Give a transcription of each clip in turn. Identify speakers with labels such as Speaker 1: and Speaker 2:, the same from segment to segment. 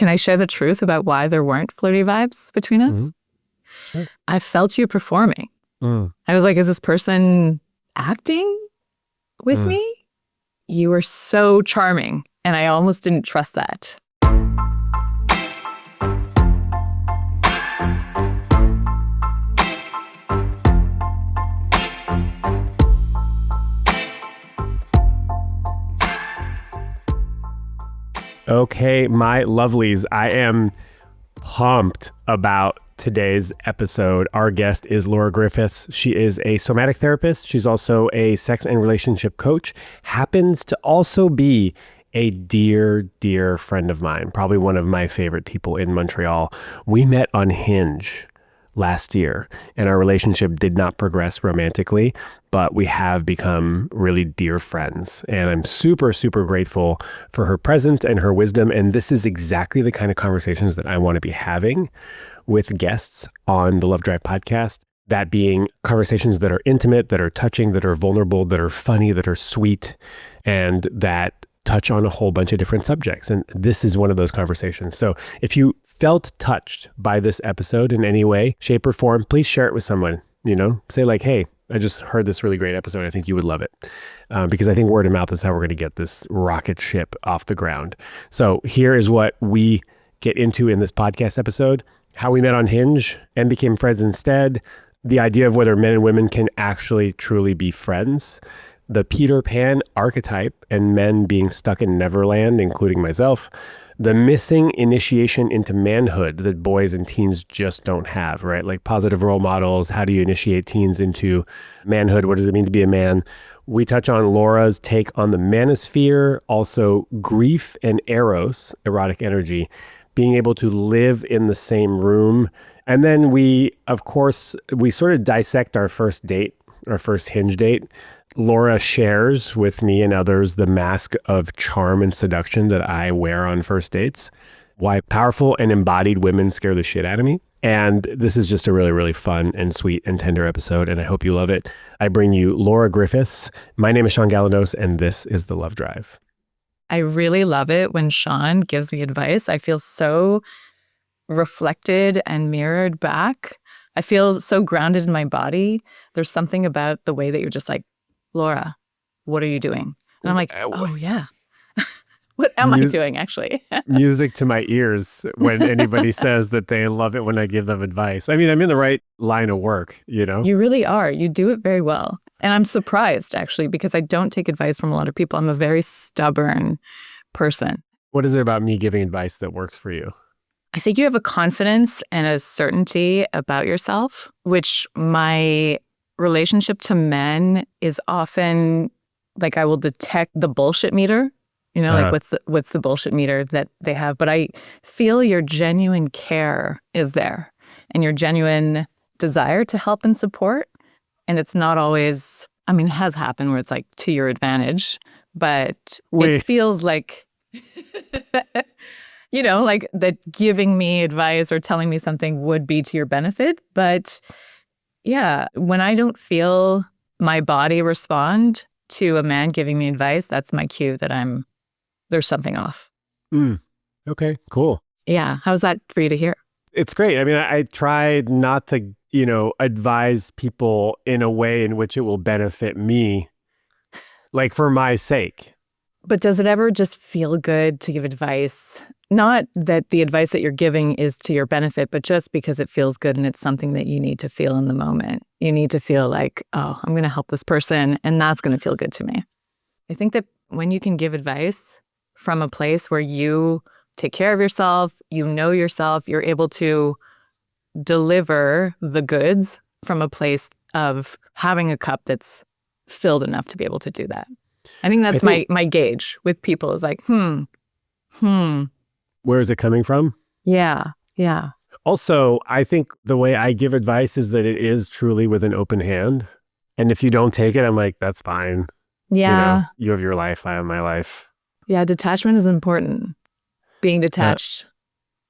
Speaker 1: Can I share the truth about why there weren't flirty vibes between us?
Speaker 2: Sure.
Speaker 1: I felt you performing. I was like, is this person acting with me? You were so charming, and I almost didn't trust that.
Speaker 2: Okay, my lovelies, I am pumped about today's episode. Our guest is Laura Griffiths. She is a somatic therapist. She's also a sex and relationship coach, happens to also be a dear, dear friend of mine, probably one of my favorite people in Montreal. We met on Hinge last year, and our relationship did not progress romantically, but we have become really dear friends. And I'm super, super grateful for her presence and her wisdom. And this is exactly the kind of conversations that I want to be having with guests on the Love Drive podcast. That being conversations that are intimate, that are touching, that are vulnerable, that are funny, that are sweet, and that touch on a whole bunch of different subjects. And this is one of those conversations. So if you felt touched by this episode in any way, shape, or form, please share it with someone. Say like, hey, I just heard this really great episode. I think you would love it. Because I think word of mouth is how we're going to get this rocket ship off the ground. So here is what we get into in this podcast episode: how we met on Hinge and became friends instead, the idea of whether men and women can actually truly be friends, the Peter Pan archetype and men being stuck in Neverland, including myself, the missing initiation into manhood that boys and teens just don't have, right? Like positive role models. How do you initiate teens into manhood? What does it mean to be a man? We touch on Laura's take on the Manosphere, also grief and eros, erotic energy, being able to live in the same room. And then we sort of dissect our first date, our first Hinge date. Laura shares with me and others the mask of charm and seduction that I wear on first dates, why powerful and embodied women scare the shit out of me. And this is just a really, really fun and sweet and tender episode, and I hope you love it. I bring you Laura Griffiths. My name is Shaun, and this is The Love Drive.
Speaker 1: I really love it when Shaun gives me advice. I feel so reflected and mirrored back. I feel so grounded in my body. There's something about the way that you're just like, Laura, what are you doing? And I'm like, oh yeah. What am I doing actually?
Speaker 2: Music to my ears when anybody says that they love it when I give them advice. I mean, I'm in the right line of work, You
Speaker 1: really are. You do it very well. And I'm surprised actually, because I don't take advice from a lot of people. I'm a very stubborn person.
Speaker 2: What is it about me giving advice that works for you?
Speaker 1: I think you have a confidence and a certainty about yourself, which my relationship to men is often like I will detect the bullshit meter, like what's the bullshit meter that they have. But I feel your genuine care is there and your genuine desire to help and support. And it's not always, it has happened where it's like to your advantage, but it feels like, like that giving me advice or telling me something would be to your benefit. But yeah, when I don't feel my body respond to a man giving me advice, that's my cue that there's something off.
Speaker 2: Okay, cool.
Speaker 1: Yeah. How's that for you to hear?
Speaker 2: It's great. I mean, I try not to, advise people in a way in which it will benefit me, like for my sake.
Speaker 1: But does it ever just feel good to give advice? Not that the advice that you're giving is to your benefit, but just because it feels good and it's something that you need to feel in the moment. You need to feel like, oh, I'm going to help this person and that's going to feel good to me. I think that when you can give advice from a place where you take care of yourself, yourself, you're able to deliver the goods from a place of having a cup that's filled enough to be able to do that. I think that's my gauge with people is like,
Speaker 2: Where is it coming from?
Speaker 1: Yeah.
Speaker 2: Also, I think the way I give advice is that it is truly with an open hand. And if you don't take it, I'm like, that's fine.
Speaker 1: Yeah.
Speaker 2: You have your life, I have my life.
Speaker 1: Yeah, detachment is important. Being detached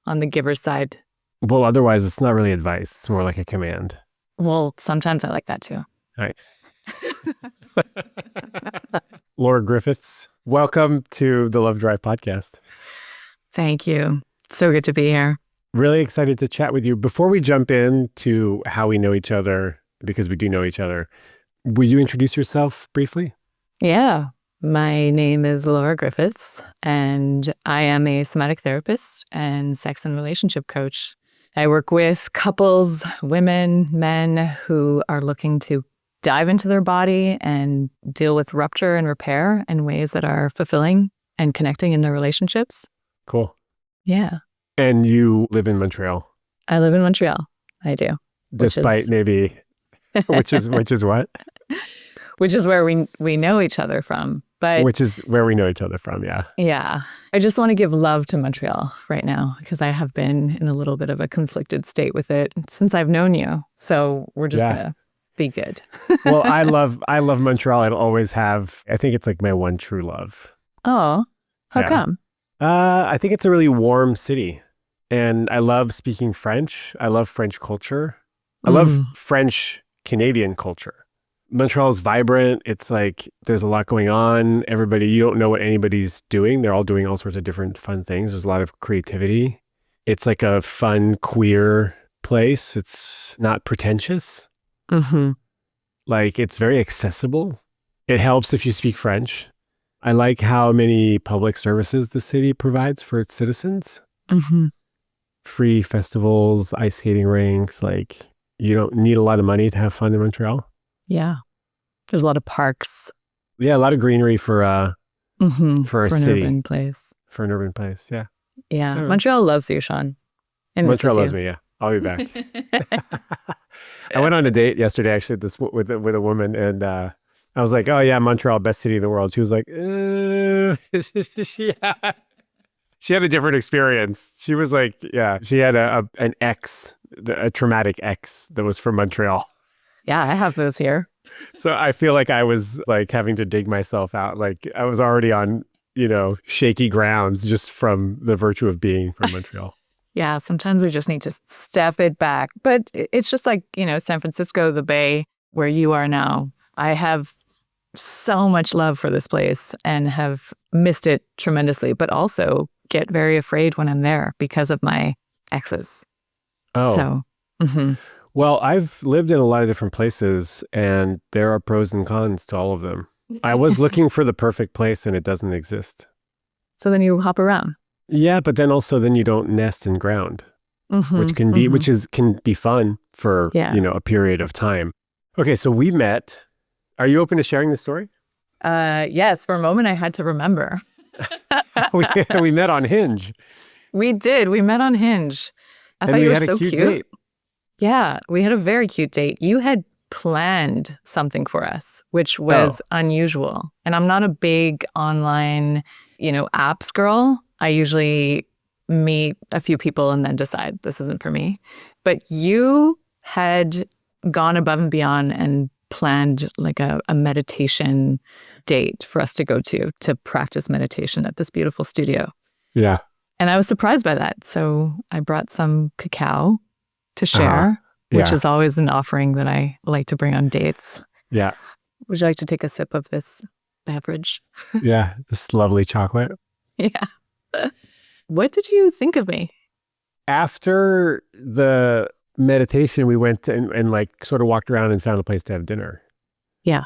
Speaker 1: on the giver's side.
Speaker 2: Well, otherwise, it's not really advice. It's more like a command.
Speaker 1: Well, sometimes I like that too.
Speaker 2: All right. Laura Griffiths, welcome to the Love Drive podcast.
Speaker 1: Thank you. So good to be here.
Speaker 2: Really excited to chat with you. Before we jump into how we know each other, because we do know each other, will you introduce yourself briefly?
Speaker 1: Yeah. My name is Laura Griffiths, and I am a somatic therapist and sex and relationship coach. I work with couples, women, men who are looking to dive into their body and deal with rupture and repair in ways that are fulfilling and connecting in their relationships.
Speaker 2: Cool.
Speaker 1: Yeah.
Speaker 2: And you live in Montreal?
Speaker 1: I live in Montreal. I do.
Speaker 2: Despite maybe, which is what?
Speaker 1: Which is where we know each other from. But
Speaker 2: which is where we know each other from, yeah.
Speaker 1: Yeah. I just want to give love to Montreal right now because I have been in a little bit of a conflicted state with it since I've known you. So we're just going to be good.
Speaker 2: Well, I love Montreal. I'll always have. I think it's like my one true love.
Speaker 1: Oh, how come?
Speaker 2: I think it's a really warm city. And I love speaking French. I love French culture. I love French Canadian culture. Montreal is vibrant. It's like there's a lot going on. Everybody, you don't know what anybody's doing. They're all doing all sorts of different fun things. There's a lot of creativity. It's like a fun, queer place. It's not pretentious.
Speaker 1: Mm-hmm.
Speaker 2: Like it's very accessible. It helps if you speak French. I like how many public services the city provides for its citizens.
Speaker 1: Mm-hmm.
Speaker 2: Free festivals, ice skating rinks. Like you don't need a lot of money to have fun in Montreal.
Speaker 1: Yeah. There's a lot of parks.
Speaker 2: Yeah, a lot of greenery for a city.
Speaker 1: For an urban place.
Speaker 2: For an urban place, yeah.
Speaker 1: Yeah. Montreal loves you, Shaun.
Speaker 2: Montreal loves me, yeah. I'll be back. I went on a date yesterday, actually, with a woman, and I was like, oh, yeah, Montreal, best city in the world. She was like, yeah. She had a different experience. She was like, yeah, she had an ex, a traumatic ex that was from Montreal.
Speaker 1: Yeah, I have those here.
Speaker 2: So I feel like I was like having to dig myself out. Like I was already on, shaky grounds just from the virtue of being from Montreal.
Speaker 1: Yeah, sometimes we just need to step it back. But it's just like, San Francisco, the Bay, where you are now. I have so much love for this place and have missed it tremendously, but also get very afraid when I'm there because of my exes.
Speaker 2: Oh.
Speaker 1: So,
Speaker 2: Well, I've lived in a lot of different places, and there are pros and cons to all of them. I was looking for the perfect place, and it doesn't exist.
Speaker 1: So then you hop around.
Speaker 2: Yeah, but then you don't nest and ground, which can be fun for a period of time. Okay, so we met. Are you open to sharing the story?
Speaker 1: Yes. For a moment, I had to remember.
Speaker 2: we met on Hinge.
Speaker 1: We did. We met on Hinge. I thought you were so cute. Date. Yeah, we had a very cute date. You had planned something for us, which was unusual. And I'm not a big online, apps girl. I usually meet a few people and then decide this isn't for me. But you had gone above and beyond and planned like a meditation date for us to go to practice meditation at this beautiful studio.
Speaker 2: Yeah.
Speaker 1: And I was surprised by that. So I brought some cacao to share, which is always an offering that I like to bring on dates.
Speaker 2: Yeah.
Speaker 1: Would you like to take a sip of this beverage?
Speaker 2: Yeah, this lovely chocolate.
Speaker 1: Yeah. What did you think of me?
Speaker 2: After the meditation, we went and like sort of walked around and found a place to have dinner.
Speaker 1: Yeah.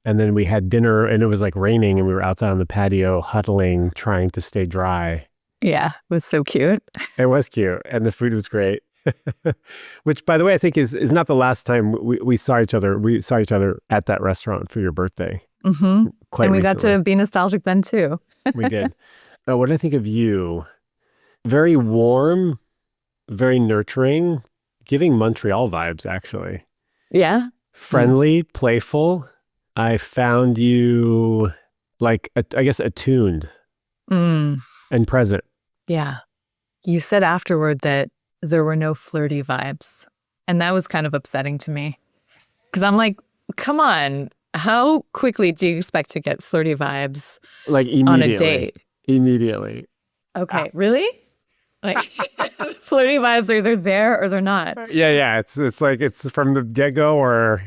Speaker 2: And then we had dinner and it was like raining and we were outside on the patio huddling, trying to stay dry.
Speaker 1: Yeah, it was so cute.
Speaker 2: It was cute. And the food was great. Which, by the way, I think is not the last time we saw each other. We saw each other at that restaurant for your birthday.
Speaker 1: Mm-hmm.
Speaker 2: Quite
Speaker 1: and we
Speaker 2: recently.
Speaker 1: got to be nostalgic then too.
Speaker 2: We did. Oh, what did I think of you? Very warm, very nurturing, giving Montreal vibes, actually.
Speaker 1: Yeah.
Speaker 2: Friendly, playful. I found you like, I guess, attuned and present.
Speaker 1: Yeah. You said afterward that there were no flirty vibes. And that was kind of upsetting to me. Because I'm like, come on, how quickly do you expect to get flirty vibes
Speaker 2: like
Speaker 1: on a date?
Speaker 2: Immediately.
Speaker 1: Okay, really? Like flirty vibes are either there or they're not.
Speaker 2: Yeah. It's like it's from the get-go or...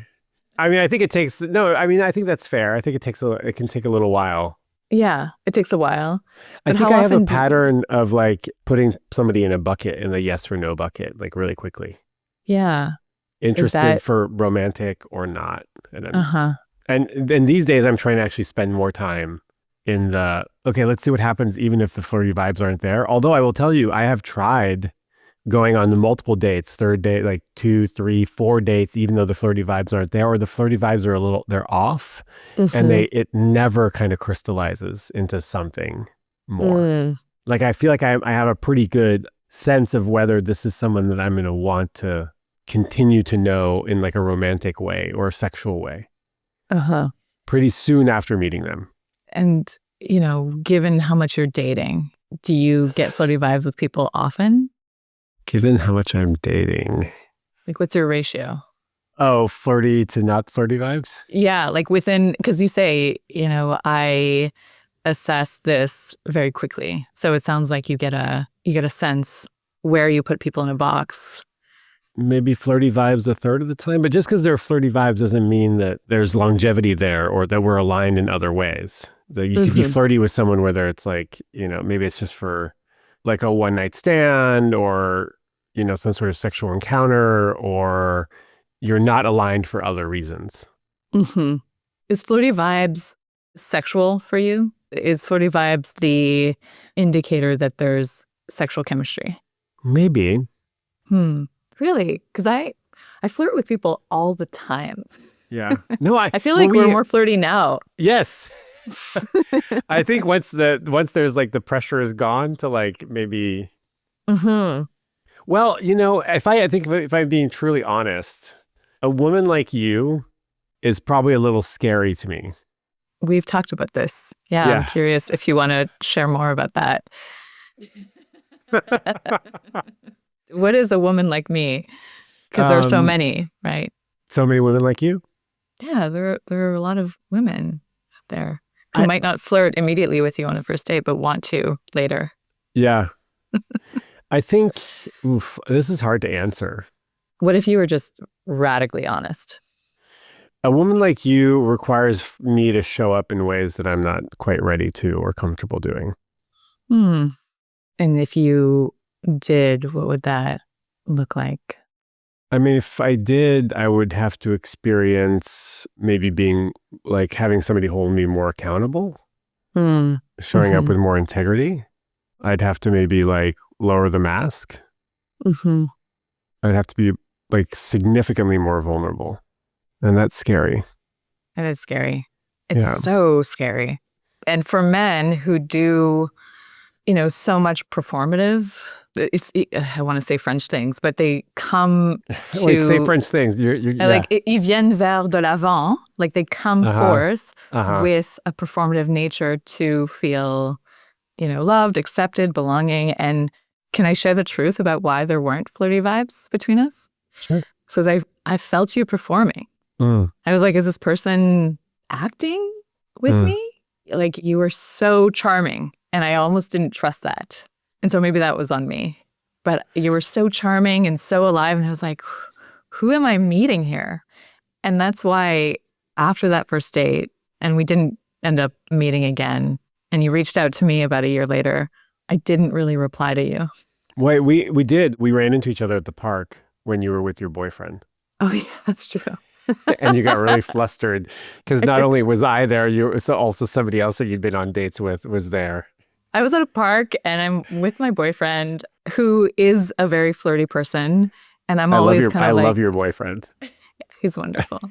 Speaker 2: I mean, I think it takes... No, I mean, I think that's fair. I think it can take a little while.
Speaker 1: Yeah, it takes a while.
Speaker 2: I
Speaker 1: But
Speaker 2: think
Speaker 1: how
Speaker 2: I have a
Speaker 1: often
Speaker 2: pattern of like putting somebody in a bucket, in the yes or no bucket, like really quickly.
Speaker 1: yeah, is
Speaker 2: Interested
Speaker 1: that,
Speaker 2: for romantic or not. And
Speaker 1: uh-huh.
Speaker 2: and these days I'm trying to actually spend more time in the, okay, let's see what happens even if the flirty vibes aren't there. Although I will tell you, I have tried going on the multiple dates, third date, like 2, 3, 4 dates, even though the flirty vibes aren't there, or the flirty vibes are a little, they're off, and
Speaker 1: Mm-hmm.
Speaker 2: it never kind of crystallizes into something more.
Speaker 1: Mm,
Speaker 2: Like I feel like I have a pretty good sense of whether this is someone that I'm going to want to continue to know in like a romantic way or a sexual way
Speaker 1: uh-huh.
Speaker 2: pretty soon after meeting them.
Speaker 1: And, given how much you're dating, do you get flirty vibes with people often?
Speaker 2: Given how much I'm dating.
Speaker 1: Like, what's your ratio?
Speaker 2: Oh, flirty to not flirty vibes?
Speaker 1: Yeah, like because you say, I assess this very quickly. So it sounds like you get a sense where you put people in a box.
Speaker 2: Maybe flirty vibes a third of the time, but just because there are flirty vibes doesn't mean that there's longevity there or that we're aligned in other ways. That you could be flirty with someone whether it's like, maybe it's just for like a one night stand or, some sort of sexual encounter, or you're not aligned for other reasons.
Speaker 1: Mm-hmm. Is flirty vibes sexual for you? Is flirty vibes the indicator that there's sexual chemistry?
Speaker 2: Maybe.
Speaker 1: Really? Because I flirt with people all the time.
Speaker 2: Yeah. No,
Speaker 1: I feel like we're more flirty now.
Speaker 2: Yes. I think once there's like the pressure is gone to like maybe.
Speaker 1: Mm-hmm.
Speaker 2: Well, if I'm being truly honest, a woman like you is probably a little scary to me.
Speaker 1: We've talked about this. Yeah, I'm curious if you want to share more about that. What is a woman like me? Because there are so many, right?
Speaker 2: So many women like you?
Speaker 1: Yeah, there are a lot of women out there who might not flirt immediately with you on a first date, but want to later.
Speaker 2: Yeah. I think, this is hard to answer.
Speaker 1: What if you were just radically honest?
Speaker 2: A woman like you requires me to show up in ways that I'm not quite ready to or comfortable doing.
Speaker 1: And if you did, what would that look like?
Speaker 2: I mean, if I did, I would have to experience maybe being like having somebody hold me more accountable, showing up with more integrity. I'd have to maybe like lower the mask. I'd have to be like significantly more vulnerable. And that's scary.
Speaker 1: That is scary. It's so scary. And for men who do, so much performative, I want to say French things, but they come to...
Speaker 2: Wait, say French things.
Speaker 1: Like, ils viennent vers de l'avant. Like, they come forth with a performative nature to feel, loved, accepted, belonging. And can I share the truth about why there weren't flirty vibes between us?
Speaker 2: Sure.
Speaker 1: Because I felt you performing. I was like, is this person acting with me? Like, you were so charming. And I almost didn't trust that. And so maybe that was on me. But you were so charming and so alive. And I was like, who am I meeting here? And that's why after that first date, and we didn't end up meeting again, and you reached out to me about a year later, I didn't really reply to you.
Speaker 2: Wait, we did. We ran into each other at the park when you were with your boyfriend.
Speaker 1: Oh, yeah, that's true.
Speaker 2: And you got really flustered because not only was I there, also somebody else that you'd been on dates with was there.
Speaker 1: I was at a park and I'm with my boyfriend who is a very flirty person. And I'm always kind of like... I
Speaker 2: love your boyfriend.
Speaker 1: He's wonderful.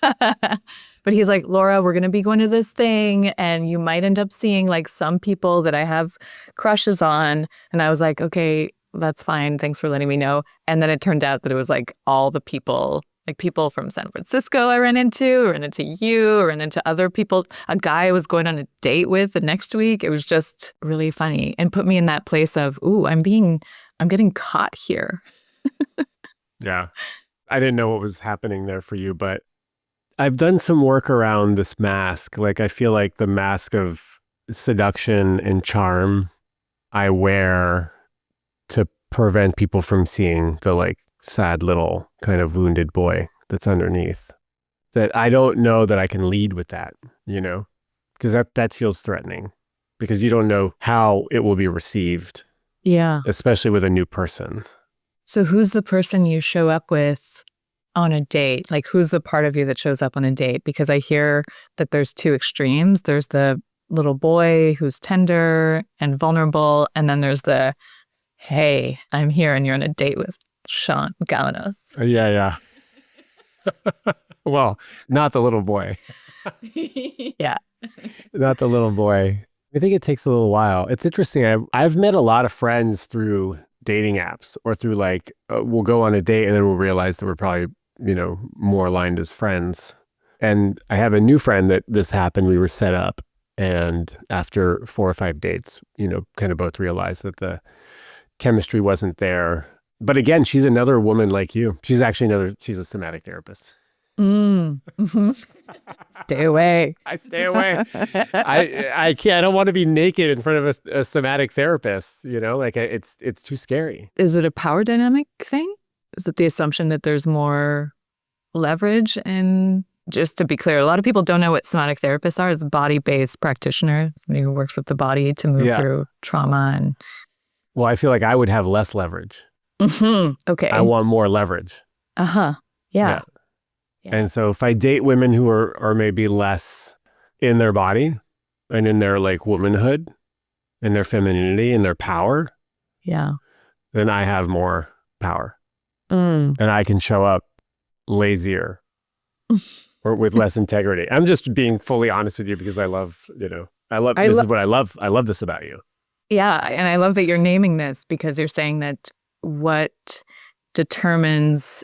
Speaker 1: But he's like, Laura, we're going to be going to this thing and you might end up seeing like some people that I have crushes on. And I was like, okay, that's fine. Thanks for letting me know. And then it turned out that it was like all the people, like people from San Francisco I ran into you, or ran into other people. A guy I was going on a date with the next week. It was just really funny and put me in that place of, ooh, I'm getting caught here.
Speaker 2: Yeah. I didn't know what was happening there for you, but I've done some work around this mask. Like, I feel like the mask of seduction and charm I wear to prevent people from seeing the like sad little kind of wounded boy that's underneath. That I don't know that I can lead with that, because that feels threatening because you don't know how it will be received.
Speaker 1: Yeah.
Speaker 2: Especially with a new person.
Speaker 1: So who's the person you show up with on a date? Like, who's the part of you that shows up on a date? Because I hear that there's two extremes. There's the little boy who's tender and vulnerable. And then there's the, hey, I'm here and you're on a date with Shaun Galanos.
Speaker 2: Yeah. Well, not the little boy.
Speaker 1: Yeah.
Speaker 2: Not the little boy. I think it takes a little while. It's interesting. I've met a lot of friends through dating apps or through like, we'll go on a date and then we'll realize that we're probably, more aligned as friends. And I have a new friend that this happened. We were set up. And after 4 or 5 dates, kind of both realized that the chemistry wasn't there. But again, she's another woman like you. She's a somatic therapist.
Speaker 1: Mm-hmm. Stay away.
Speaker 2: I stay away. I can't. I don't want to be naked in front of a somatic therapist. Like it's too scary.
Speaker 1: Is it a power dynamic thing? Is it the assumption that there's more leverage? And just to be clear, a lot of people don't know what somatic therapists are. It's a body-based practitioner, somebody who works with the body to move through trauma. And
Speaker 2: well, I feel like I would have less leverage.
Speaker 1: Mm-hmm. Okay.
Speaker 2: I want more leverage.
Speaker 1: Uh-huh. Yeah.
Speaker 2: And so if I date women who are maybe less in their body and in their like womanhood and their femininity and their power, then I have more power. And I can show up lazier or with less integrity. I'm just being fully honest with you because I love, this is what I love. I love this about you.
Speaker 1: Yeah. And I love that you're naming this because you're saying that what determines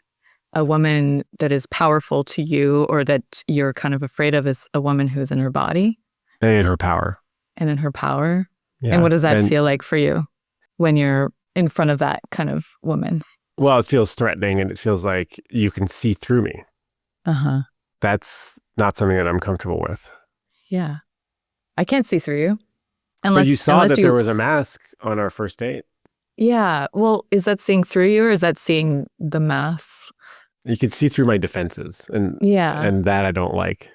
Speaker 1: a woman that is powerful to you or that you're kind of afraid of is a woman who's in her body.
Speaker 2: And in her power.
Speaker 1: Yeah. And what does that feel like for you when you're in front of that kind of woman?
Speaker 2: Well, it feels threatening and it feels like you can see through me.
Speaker 1: Uh-huh.
Speaker 2: That's not something that I'm comfortable with.
Speaker 1: Yeah. I can't see through you.
Speaker 2: But you saw that there was a mask on our first date.
Speaker 1: Yeah. Well, is that seeing through you or is that seeing the mask?
Speaker 2: You could see through my defenses and that I don't like.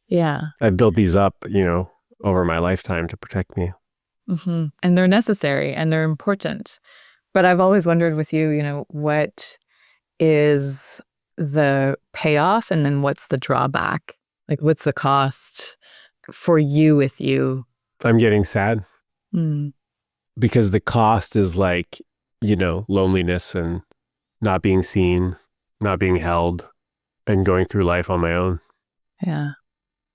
Speaker 1: Yeah.
Speaker 2: I built these up, over my lifetime to protect me.
Speaker 1: Mm-hmm. And they're necessary and they're important. But I've always wondered with you, what is the payoff and then what's the drawback? Like what's the cost for you with you?
Speaker 2: I'm getting sad because the cost is like, loneliness and not being seen, not being held and going through life on my own.
Speaker 1: Yeah.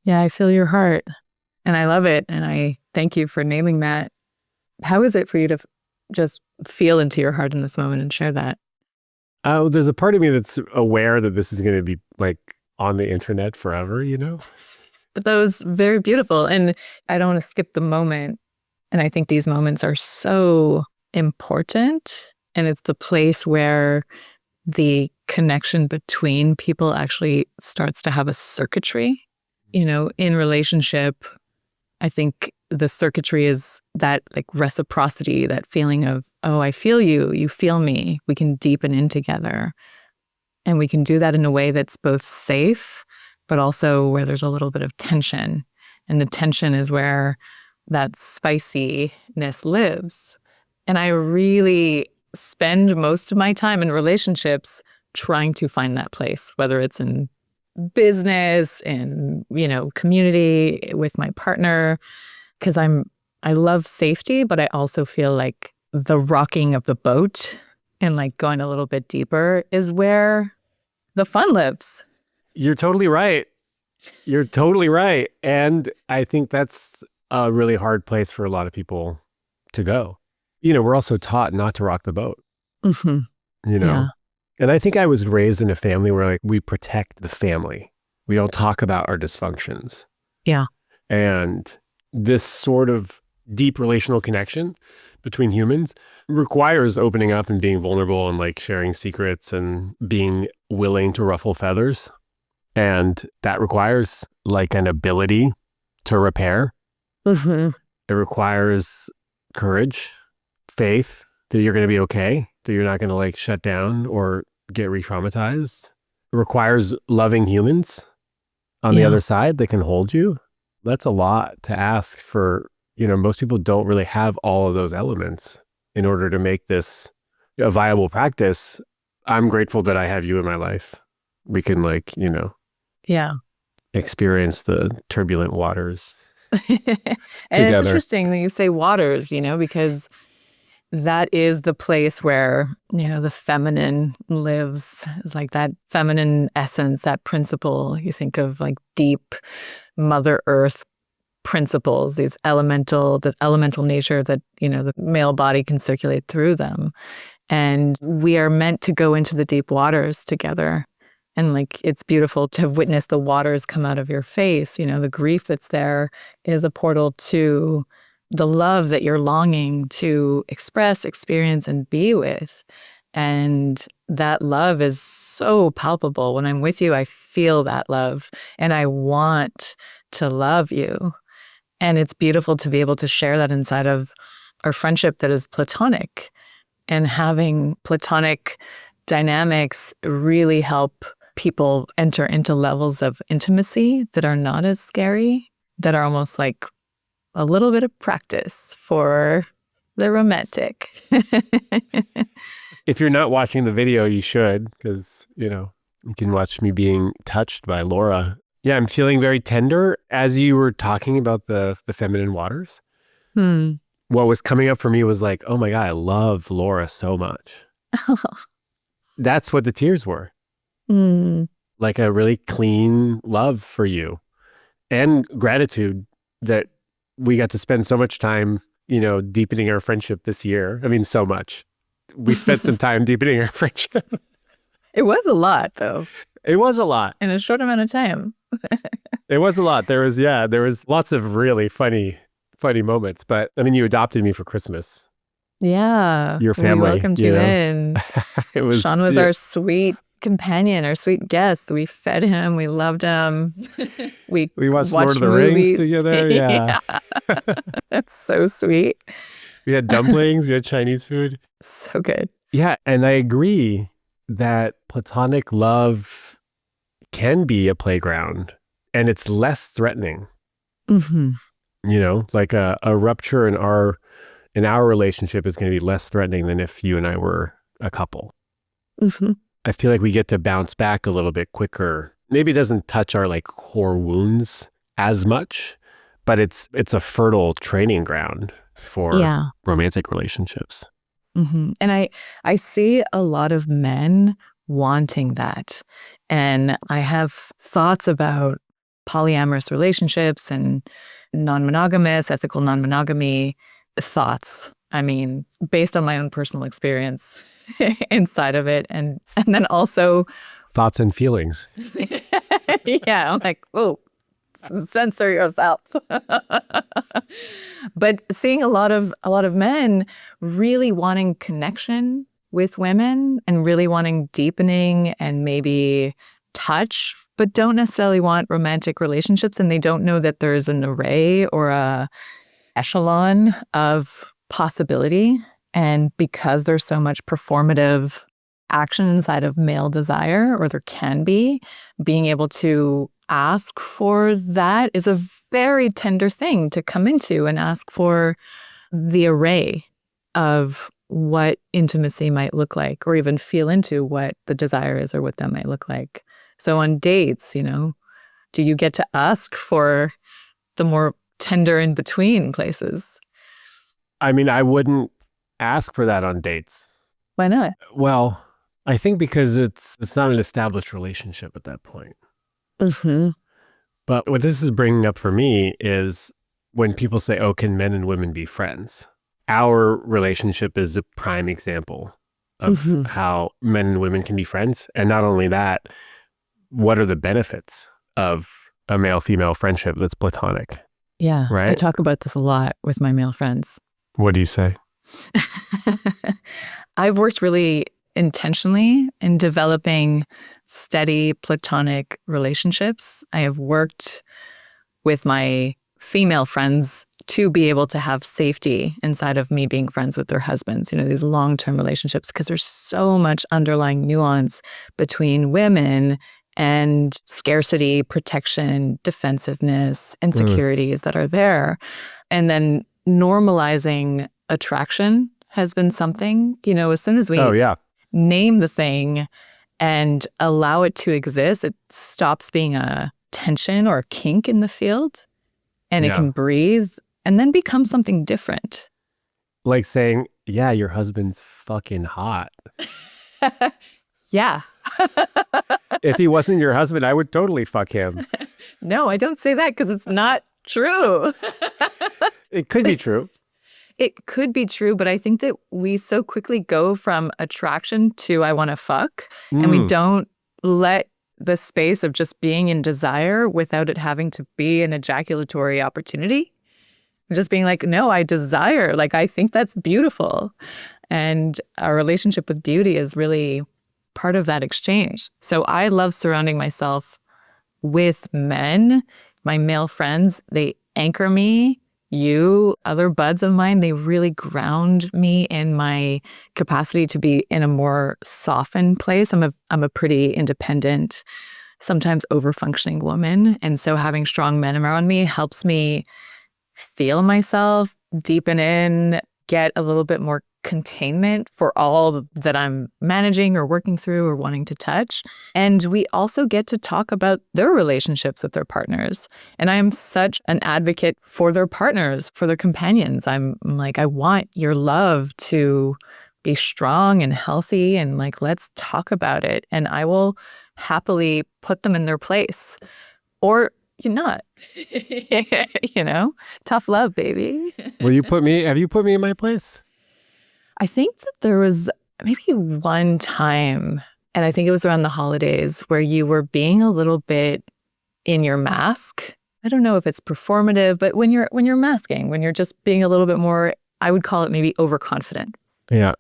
Speaker 1: Yeah. I feel your heart and I love it. And I thank you for naming that. How is it for you to just feel into your heart in this moment and share that?
Speaker 2: There's a part of me that's aware that this is going to be like on the internet forever,
Speaker 1: But that was very beautiful. And I don't want to skip the moment. And I think these moments are so important. And it's the place where the connection between people actually starts to have a circuitry. In relationship, I think the circuitry is that like reciprocity, that feeling of, oh, I feel you, you feel me. We can deepen in together. And we can do that in a way that's both safe, but also where there's a little bit of tension. And the tension is where that spiciness lives. And I really spend most of my time in relationships trying to find that place, whether it's in business, in, community, with my partner, because I love safety, but I also feel like the rocking of the boat and like going a little bit deeper is where the fun lives.
Speaker 2: You're totally right. And I think that's a really hard place for a lot of people to go. We're also taught not to rock the boat,
Speaker 1: Yeah.
Speaker 2: And I think I was raised in a family where like we protect the family. We don't talk about our dysfunctions.
Speaker 1: Yeah.
Speaker 2: And this sort of deep relational connection between humans requires opening up and being vulnerable and like sharing secrets and being willing to ruffle feathers. And that requires like an ability to repair. It requires courage, faith that you're going to be okay, that you're not going to like shut down or get re-traumatized. It requires loving humans on the other side that can hold you. That's a lot to ask for. Most people don't really have all of those elements in order to make this a viable practice. I'm grateful that I have you in my life. We can
Speaker 1: Yeah.
Speaker 2: experience the turbulent waters
Speaker 1: And it's
Speaker 2: together.
Speaker 1: interesting that you say waters, because that is the place where, the feminine lives. It's like that feminine essence, that principle. You think of like deep Mother Earth principles, the elemental nature that, the male body can circulate through them. And we are meant to go into the deep waters together. And like, it's beautiful to have witnessed the waters come out of your face. The grief that's there is a portal to the love that you're longing to express, experience, and be with. And that love is so palpable. When I'm with you, I feel that love and I want to love you. And it's beautiful to be able to share that inside of our friendship that is platonic. And having platonic dynamics really help people enter into levels of intimacy that are not as scary, that are almost like a little bit of practice for the romantic.
Speaker 2: If you're not watching the video, you should, because, you can watch me being touched by Laura. Yeah, I'm feeling very tender as you were talking about the feminine waters. What was coming up for me was like, oh my God, I love Laura so much. That's what the tears were. Like a really clean love for you and gratitude that we got to spend so much time, deepening our friendship this year. I mean, so much. We spent some time deepening our friendship.
Speaker 1: It was a lot, though.
Speaker 2: It was a lot.
Speaker 1: In a short amount of time.
Speaker 2: It was a lot. There was lots of really funny moments. But I mean, you adopted me for Christmas.
Speaker 1: Yeah.
Speaker 2: Your family.
Speaker 1: We welcomed you in. Shaun was our sweet companion, our sweet guest. We fed him. We loved him. We
Speaker 2: watched Lord of the Rings together. Yeah.
Speaker 1: That's so sweet.
Speaker 2: We had dumplings. We had Chinese food.
Speaker 1: So good.
Speaker 2: Yeah. And I agree that platonic love can be a playground and it's less threatening. Like a rupture in our relationship is going to be less threatening than if you and I were a couple. I feel like we get to bounce back a little bit quicker. Maybe it doesn't touch our like core wounds as much, but it's a fertile training ground for romantic relationships.
Speaker 1: And I see a lot of men wanting that. And I have thoughts about polyamorous relationships and non-monogamous, ethical non-monogamy thoughts. I mean, based on my own personal experience inside of it. And then also
Speaker 2: thoughts and feelings.
Speaker 1: Yeah, I'm like, oh, censor yourself. But seeing a lot of men really wanting connection with women and really wanting deepening and maybe touch, but don't necessarily want romantic relationships, and they don't know that there's an array or a echelon of possibility. And because there's so much performative action inside of male desire, or there can be, being able to ask for that is a very tender thing to come into, and ask for the array of what intimacy might look like, or even feel into what the desire is or what that might look like. So on dates, do you get to ask for the more tender in between places?
Speaker 2: I mean, I wouldn't ask for that on dates.
Speaker 1: Why not?
Speaker 2: Well, I think because it's not an established relationship at that point. But what this is bringing up for me is when people say, oh, can men and women be friends? Our relationship is a prime example of how men and women can be friends. And not only that, what are the benefits of a male-female friendship that's platonic?
Speaker 1: Yeah.
Speaker 2: Right?
Speaker 1: I talk about this a lot with my male friends.
Speaker 2: What do you say?
Speaker 1: I've worked really intentionally in developing steady platonic relationships. I have worked with my female friends to be able to have safety inside of me being friends with their husbands, these long-term relationships, because there's so much underlying nuance between women and scarcity, protection, defensiveness, insecurities that are there. And then normalizing attraction has been something, as soon as we name the thing and allow it to exist, it stops being a tension or a kink in the field, and it can breathe and then become something different.
Speaker 2: Like saying, yeah, your husband's fucking hot.
Speaker 1: Yeah.
Speaker 2: If he wasn't your husband, I would totally fuck him.
Speaker 1: No, I don't say that because it's not true.
Speaker 2: It could be true.
Speaker 1: It could be true, but I think that we so quickly go from attraction to I want to fuck, and we don't let the space of just being in desire without it having to be an ejaculatory opportunity. Just being like, no, I desire. Like, I think that's beautiful. And our relationship with beauty is really part of that exchange. So I love surrounding myself with men, my male friends. They anchor me. You, other buds of mine, they really ground me in my capacity to be in a more softened place. I'm a pretty independent, sometimes over-functioning woman. And so having strong men around me helps me feel myself, deepen in, get a little bit more containment for all that I'm managing or working through or wanting to touch. And we also get to talk about their relationships with their partners. And I am such an advocate for their partners, for their companions. I'm like, I want your love to be strong and healthy, and like, let's talk about it. And I will happily put them in their place. Or you're not. Tough love, baby.
Speaker 2: Have you put me in my place?
Speaker 1: I think that there was maybe one time, and I think it was around the holidays, where you were being a little bit in your mask. I don't know if it's performative, but when you're masking, when you're just being a little bit more, I would call it maybe overconfident.
Speaker 2: Yeah.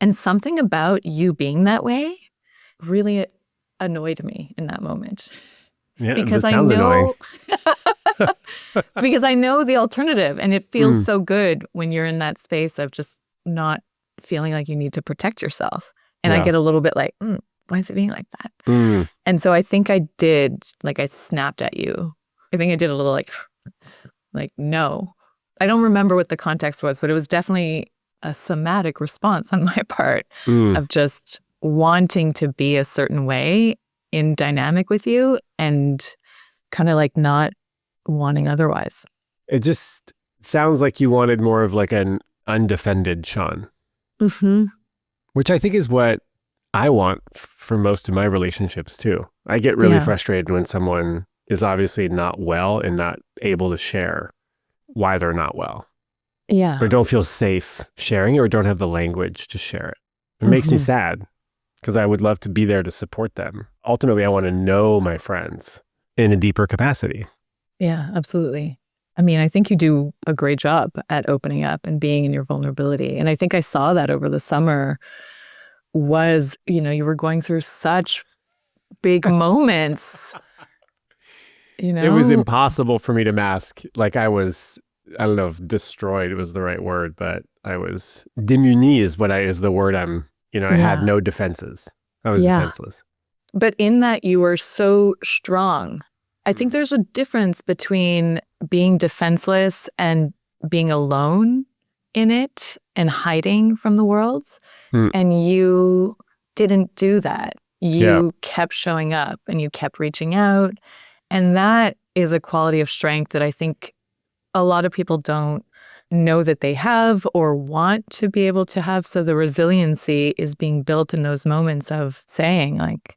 Speaker 1: And something about you being that way really annoyed me in that moment.
Speaker 2: Yeah,
Speaker 1: because
Speaker 2: that sounds annoying.
Speaker 1: Because I know the alternative, and it feels so good when you're in that space of just not feeling like you need to protect yourself. And I get a little bit like, why is it being like that? And so I think I did, like, I snapped at you. I think I did a little like, no. I don't remember what the context was, but it was definitely a somatic response on my part of just wanting to be a certain way in dynamic with you and kind of like not wanting otherwise.
Speaker 2: It just sounds like you wanted more of like an undefended Shaun. Which I think is what I want for most of my relationships too. I get really frustrated when someone is obviously not well and not able to share why they're not well.
Speaker 1: Yeah.
Speaker 2: Or don't feel safe sharing, or don't have the language to share it. It makes me sad because I would love to be there to support them. Ultimately, I want to know my friends in a deeper capacity.
Speaker 1: Yeah, absolutely. I mean, I think you do a great job at opening up and being in your vulnerability. And I think I saw that over the summer was, you were going through such big moments.
Speaker 2: It was impossible for me to mask. Like I was, I don't know if destroyed was the right word, but I was démuni is the word I had no defenses. I was defenseless.
Speaker 1: But in that you were so strong. I think there's a difference between being defenseless and being alone in it and hiding from the world. And you didn't do that. You kept showing up and you kept reaching out. And that is a quality of strength that I think a lot of people don't know that they have or want to be able to have. So the resiliency is being built in those moments of saying, like,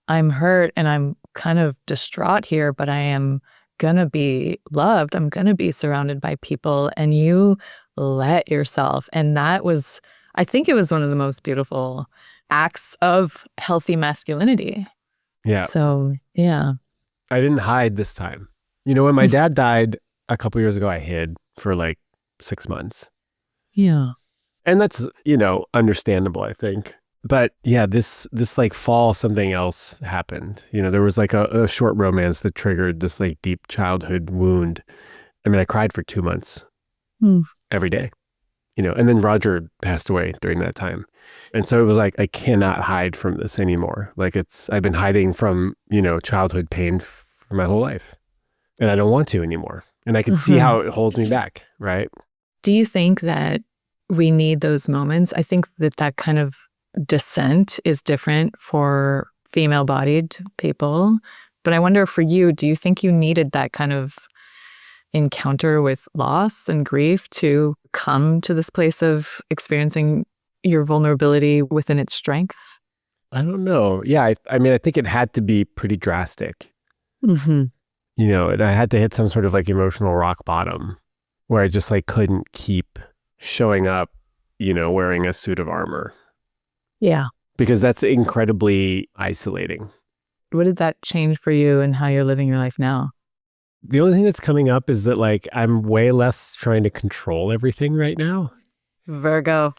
Speaker 1: I'm hurt and I'm kind of distraught here, but I am gonna be loved. I'm gonna be surrounded by people, and you let yourself. And that was, I think it was one of the most beautiful acts of healthy masculinity.
Speaker 2: Yeah.
Speaker 1: So, yeah.
Speaker 2: I didn't hide this time. When my dad died a couple years ago, I hid for like 6 months.
Speaker 1: Yeah.
Speaker 2: And that's, understandable, I think. But yeah, this like fall, something else happened. There was like a short romance that triggered this like deep childhood wound. I mean, I cried for 2 months every day, and then Roger passed away during that time. And so it was like, I cannot hide from this anymore. Like I've been hiding from, childhood pain for my whole life, and I don't want to anymore. And I can see how it holds me back, right?
Speaker 1: Do you think that we need those moments? I think that kind of descent is different for female-bodied people. But I wonder for you, do you think you needed that kind of encounter with loss and grief to come to this place of experiencing your vulnerability within its strength?
Speaker 2: I don't know. Yeah, I mean, I think it had to be pretty drastic. And I had to hit some sort of like emotional rock bottom where I just like couldn't keep showing up, wearing a suit of armor.
Speaker 1: Yeah.
Speaker 2: Because that's incredibly isolating.
Speaker 1: What did that change for you and how you're living your life now?
Speaker 2: The only thing that's coming up is that like I'm way less trying to control everything right now.
Speaker 1: Virgo.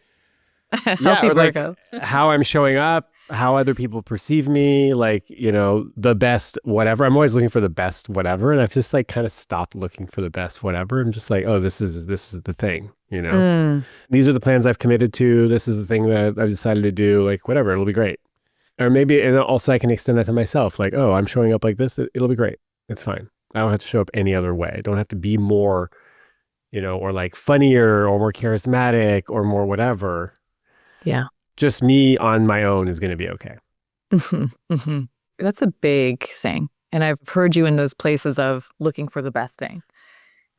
Speaker 1: Healthy Virgo.
Speaker 2: Like how I'm showing up, how other people perceive me, like, the best whatever. I'm always looking for the best whatever. And I've just like kind of stopped looking for the best whatever. I'm just like, oh, this is the thing, These are the plans I've committed to. This is the thing that I've decided to do, like whatever, it'll be great. Or maybe, and also I can extend that to myself. Like, oh, I'm showing up like this. It'll be great. It's fine. I don't have to show up any other way. I don't have to be more, or like funnier or more charismatic or more whatever.
Speaker 1: Yeah.
Speaker 2: Just me on my own is going to be okay.
Speaker 1: That's a big thing. And I've heard you in those places of looking for the best thing.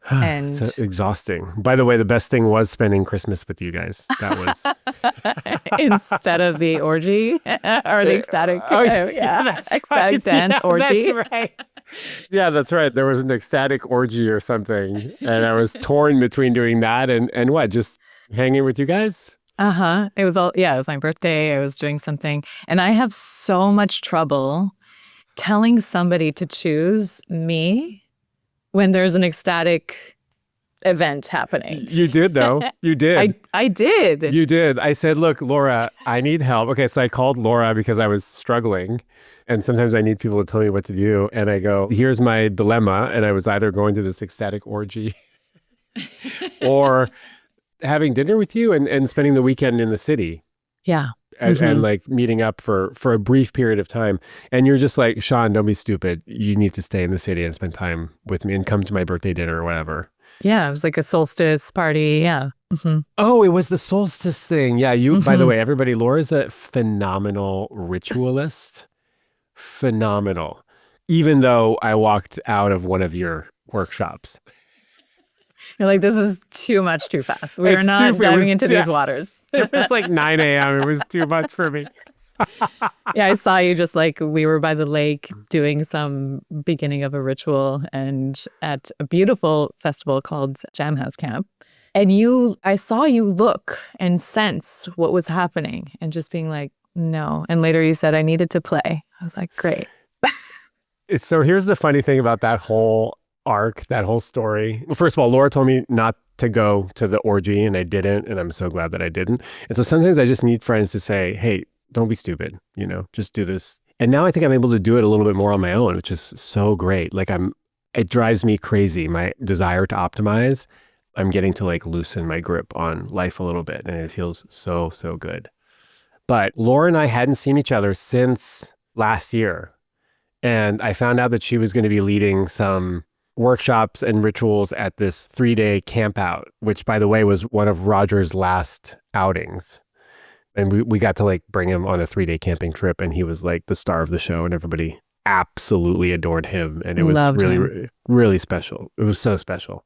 Speaker 1: And
Speaker 2: so exhausting. By the way, the best thing was spending Christmas with you guys. That was
Speaker 1: instead of the orgy or the ecstatic, ecstatic
Speaker 2: right.
Speaker 1: dance orgy.
Speaker 2: That's right. Yeah, that's right. There was an ecstatic orgy or something, and I was torn between doing that and what, just hanging with you guys.
Speaker 1: It was it was my birthday. I was doing something, and I have so much trouble telling somebody to choose me when there's an ecstatic event happening.
Speaker 2: You did, though. You did.
Speaker 1: I did.
Speaker 2: You did. I said, look, Laura, I need help. Okay, so I called Laura because I was struggling. And sometimes I need people to tell me what to do. And I go, here's my dilemma. And I was either going to this ecstatic orgy or having dinner with you and spending the weekend in the city.
Speaker 1: Yeah.
Speaker 2: And like meeting up for a brief period of time. And you're just like, Shaun, don't be stupid. You need to stay in the city and spend time with me and come to my birthday dinner or whatever.
Speaker 1: Yeah, it was like a solstice party. Yeah.
Speaker 2: Oh, it was the solstice thing. Yeah, by the way, everybody, Laura's a phenomenal ritualist. Phenomenal. Even though I walked out of one of your workshops.
Speaker 1: You're like, this is too much too fast. We are not diving into these waters.
Speaker 2: It was like 9 a.m. It was too much for me.
Speaker 1: Yeah, I saw you just like we were by the lake doing some beginning of a ritual and at a beautiful festival called Jam House Camp. And I saw you look and sense what was happening and just being like, no. And later you said, I needed to play. I was like, great.
Speaker 2: So here's the funny thing about that whole arc, that whole story. Well, first of all, Laura told me not to go to the orgy and I didn't. And I'm so glad that I didn't. And so sometimes I just need friends to say, hey, don't be stupid, just do this. And now I think I'm able to do it a little bit more on my own, which is so great. Like it drives me crazy. My desire to optimize, I'm getting to like loosen my grip on life a little bit. And it feels so, so good. But Laura and I hadn't seen each other since last year. And I found out that she was going to be leading some workshops and rituals at this 3-day camp out, which by the way was one of Roger's last outings. And we got to like bring him on a 3-day camping trip, and he was like the star of the show, and everybody absolutely adored him. And it was really, really special. It was so special.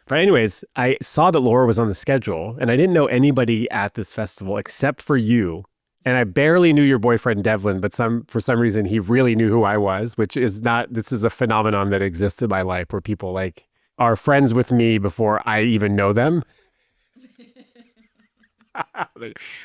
Speaker 2: But anyways, I saw that Laura was on the schedule, and I didn't know anybody at this festival except for you. And I barely knew your boyfriend, Devlin, but for some reason, he really knew who I was, this is a phenomenon that exists in my life where people like are friends with me before I even know them.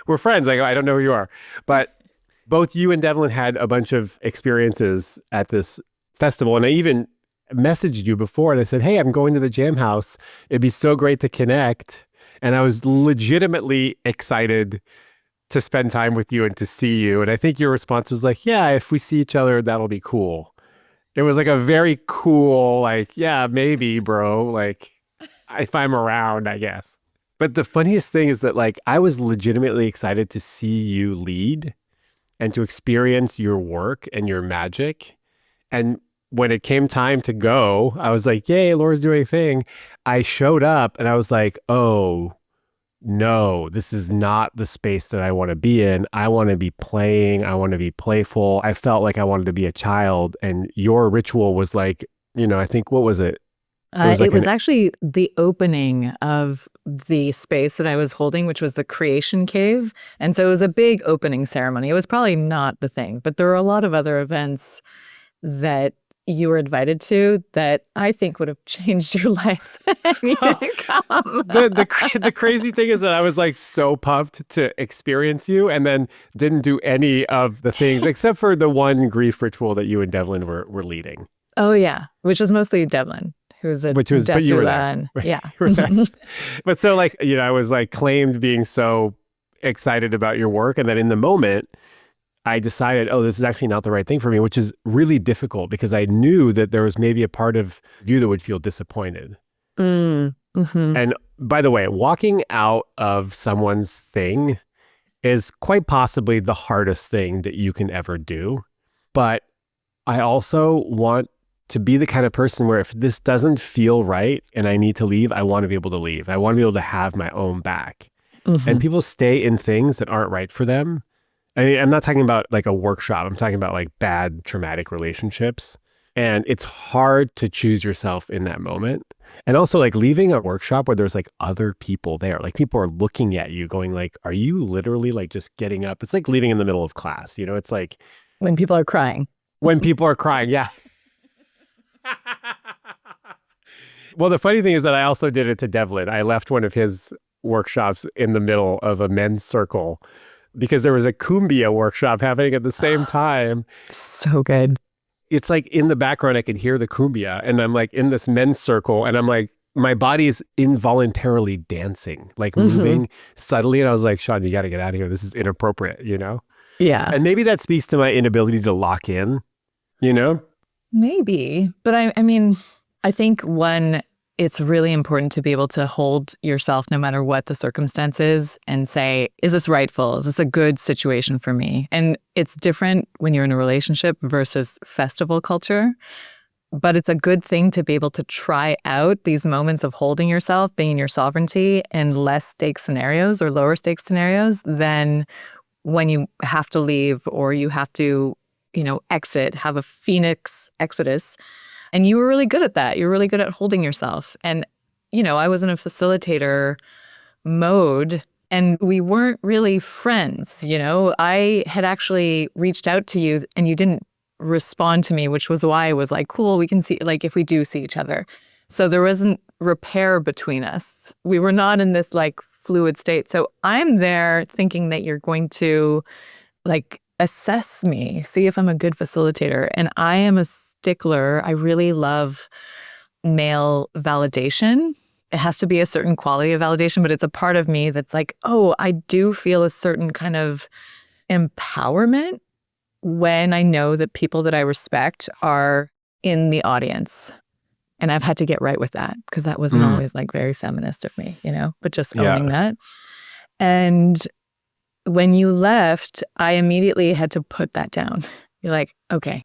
Speaker 2: We're friends. I go, I don't know who you are. But both you and Devlin had a bunch of experiences at this festival. And I even messaged you before and I said, hey, I'm going to the Jam House. It'd be so great to connect. And I was legitimately excited to spend time with you and to see you. And I think your response was like, yeah, if we see each other, that'll be cool. It was like a very cool, like, yeah, maybe, bro. Like, if I'm around, I guess. But the funniest thing is that like I was legitimately excited to see you lead and to experience your work and your magic. And when it came time to go, I was like, yay, Laura's doing a thing. I showed up and I was like, oh, no, this is not the space that I want to be in. I want to be playing. I want to be playful. I felt like I wanted to be a child. And your ritual was like, I think, what was it?
Speaker 1: It was actually the opening of the space that I was holding, which was the creation cave. And so it was a big opening ceremony. It was probably not the thing, but there were a lot of other events that you were invited to that I think would have changed your life if you didn't come.
Speaker 2: The crazy thing is that I was like so pumped to experience you and then didn't do any of the things except for the one grief ritual that you and Devlin were leading.
Speaker 1: Oh, yeah, which was mostly Devlin. But you were there. Yeah.
Speaker 2: But so like, I was like claimed being so excited about your work. And then in the moment, I decided, oh, this is actually not the right thing for me, which is really difficult because I knew that there was maybe a part of you that would feel disappointed.
Speaker 1: Mm-hmm.
Speaker 2: And by the way, walking out of someone's thing is quite possibly the hardest thing that you can ever do. But I also want to be the kind of person where if this doesn't feel right and I need to leave, I want to be able to leave. I want to be able to have my own back.
Speaker 1: Mm-hmm.
Speaker 2: And people stay in things that aren't right for them. I mean, I'm not talking about like a workshop. I'm talking about like bad traumatic relationships. And it's hard to choose yourself in that moment. And also like leaving a workshop where there's like other people there, like people are looking at you going like, are you literally like just getting up? It's like leaving in the middle of class, it's like.
Speaker 1: When people are crying.
Speaker 2: When people are crying, yeah. Well, the funny thing is that I also did it to Devlin. I left one of his workshops in the middle of a men's circle because there was a cumbia workshop happening at the same time.
Speaker 1: So good.
Speaker 2: It's like in the background, I could hear the cumbia and I'm like in this men's circle and I'm like, my body is involuntarily dancing, like moving subtly. And I was like, Shaun, you got to get out of here. This is inappropriate,
Speaker 1: Yeah.
Speaker 2: And maybe that speaks to my inability to lock in,
Speaker 1: Maybe. But I mean, I think it's really important to be able to hold yourself no matter what the circumstances and say, is this rightful? Is this a good situation for me? And it's different when you're in a relationship versus festival culture. But it's a good thing to be able to try out these moments of holding yourself, being in your sovereignty in less stakes scenarios or lower stakes scenarios than when you have to leave or you have to, exit, have a phoenix exodus. And you were really good at that. You were really good at holding yourself. And, I was in a facilitator mode and we weren't really friends. I had actually reached out to you and you didn't respond to me, which was why I was like, cool, we can see, like, if we do see each other. So there wasn't repair between us. We were not in this like fluid state. So I'm there thinking that you're going to like assess me, see if I'm a good facilitator. And I am a stickler. I really love male validation. It has to be a certain quality of validation, but it's a part of me that's like, oh, I do feel a certain kind of empowerment when I know that people that I respect are in the audience. And I've had to get right with that because that wasn't always like very feminist of me, but just owning that. And when you left, I immediately had to put that down. You're like, okay,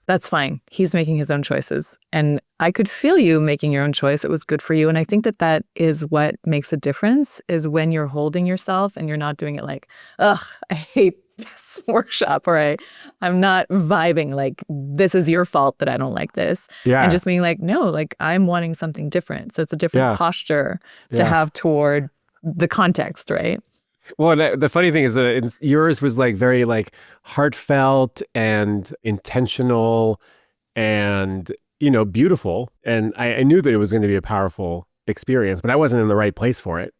Speaker 1: that's fine. He's making his own choices. And I could feel you making your own choice. It was good for you. And I think that is what makes a difference is when you're holding yourself and you're not doing it like, ugh, I hate this workshop or I'm not vibing like this is your fault that I don't like this.
Speaker 2: Yeah.
Speaker 1: And just being like, no, like I'm wanting something different. So it's a different posture to have toward the context, right?
Speaker 2: Well, the funny thing is that yours was like very like heartfelt and intentional and, beautiful. And I knew that it was going to be a powerful experience, but I wasn't in the right place for it.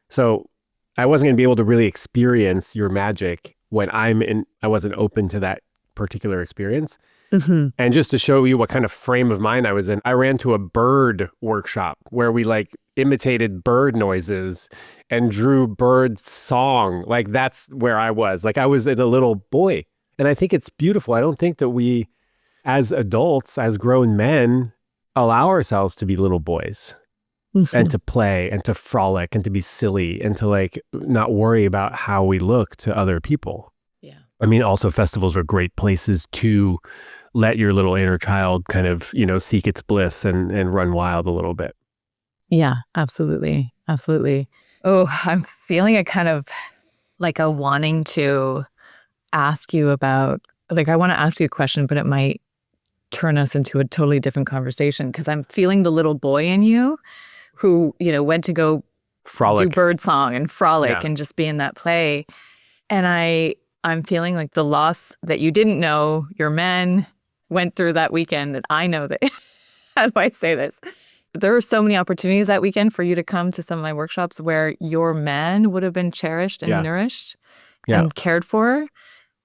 Speaker 2: So I wasn't going to be able to really experience your magic when I wasn't open to that particular experience. And just to show you what kind of frame of mind I was in, I ran to a bird workshop where we like imitated bird noises and drew bird song. Like that's where I was. Like I was a little boy. And I think it's beautiful. I don't think that we as adults, as grown men, allow ourselves to be little boys. and to play and to frolic and to be silly and to like not worry about how we look to other people.
Speaker 1: Yeah.
Speaker 2: I mean, also festivals are great places to let your little inner child kind of, seek its bliss and run wild a little bit.
Speaker 1: Yeah, absolutely. Absolutely. Oh, I'm feeling a kind of like a wanting to ask you about, like, I want to ask you a question, but it might turn us into a totally different conversation because I'm feeling the little boy in you who, went to go
Speaker 2: Frolic.
Speaker 1: do birdsong and frolic
Speaker 2: Yeah.
Speaker 1: and just be in that play. And I'm feeling like the loss that you didn't know your men went through that weekend, that I know that, how do I say this? There were so many opportunities that weekend for you to come to some of my workshops where your man would have been cherished and nourished and cared for.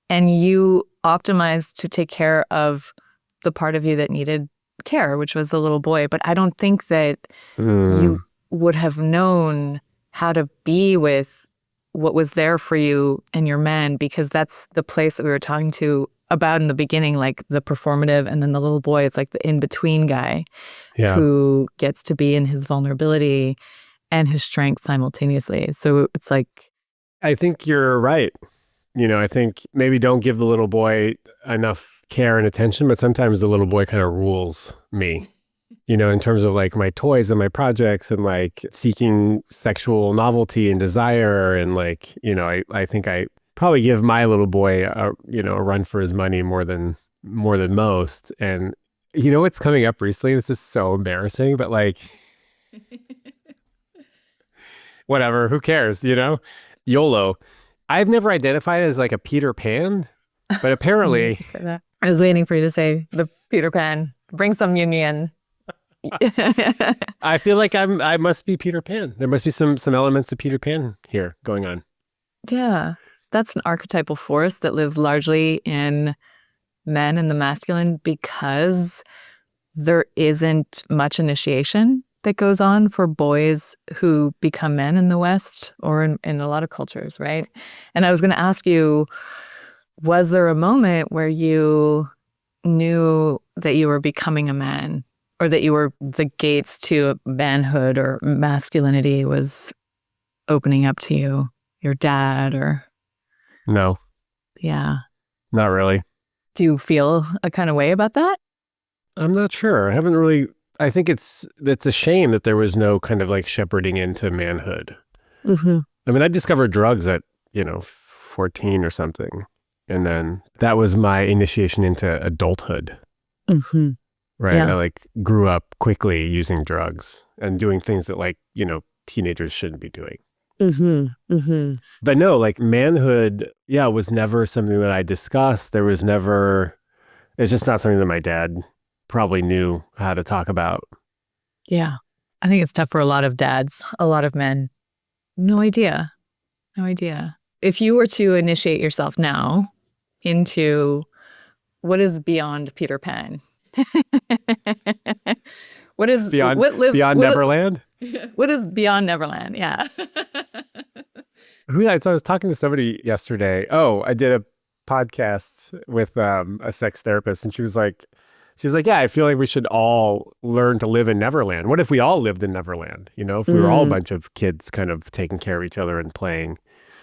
Speaker 1: And you optimized to take care of the part of you that needed care, which was the little boy. But I don't think that you would have known how to be with what was there for you and your men, because that's the place that we were talking to about in the beginning, like the performative, and then the little boy, it's like the in-between guy who gets to be in his vulnerability and his strength simultaneously. So it's like,
Speaker 2: I think you're right. I think maybe don't give the little boy enough care and attention, but sometimes the little boy kind of rules me, in terms of like my toys and my projects and like seeking sexual novelty and desire. And like, I think I probably give my little boy a run for his money more than most. And what's coming up recently? This is so embarrassing, but like, whatever, who cares, YOLO. I've never identified as like a Peter Pan, but apparently
Speaker 1: I was waiting for you to say the Peter Pan. Bring some union.
Speaker 2: I feel like I must be Peter Pan. There must be some elements of Peter Pan here going on.
Speaker 1: Yeah. That's an archetypal force that lives largely in men and the masculine, because there isn't much initiation that goes on for boys who become men in the West or in a lot of cultures, right? And I was going to ask you, was there a moment where you knew that you were becoming a man, or that you were, the gates to manhood or masculinity was opening up to you, your dad, or?
Speaker 2: No.
Speaker 1: Yeah.
Speaker 2: Not really.
Speaker 1: Do you feel a kind of way about that?
Speaker 2: I'm not sure. I haven't really. I think it's a shame that there was no kind of like shepherding into manhood.
Speaker 1: Mm-hmm.
Speaker 2: I mean, I discovered drugs at, 14 or something. And then that was my initiation into adulthood.
Speaker 1: Mm-hmm.
Speaker 2: Right.
Speaker 1: Yeah.
Speaker 2: I like grew up quickly using drugs and doing things that like, teenagers shouldn't be doing.
Speaker 1: Mm-hmm. Mm-hmm.
Speaker 2: But no, like manhood, was never something that I discussed. It's just not something that my dad probably knew how to talk about.
Speaker 1: Yeah. I think it's tough for a lot of dads, a lot of men. No idea. No idea. If you were to initiate yourself now into what is beyond Peter Pan? What is
Speaker 2: Beyond Neverland?
Speaker 1: What is beyond Neverland? Yeah.
Speaker 2: So I was talking to somebody yesterday. Oh, I did a podcast with a sex therapist, and she's like, yeah, I feel like we should all learn to live in Neverland. What if we all lived in Neverland? If we were all a bunch of kids kind of taking care of each other and playing,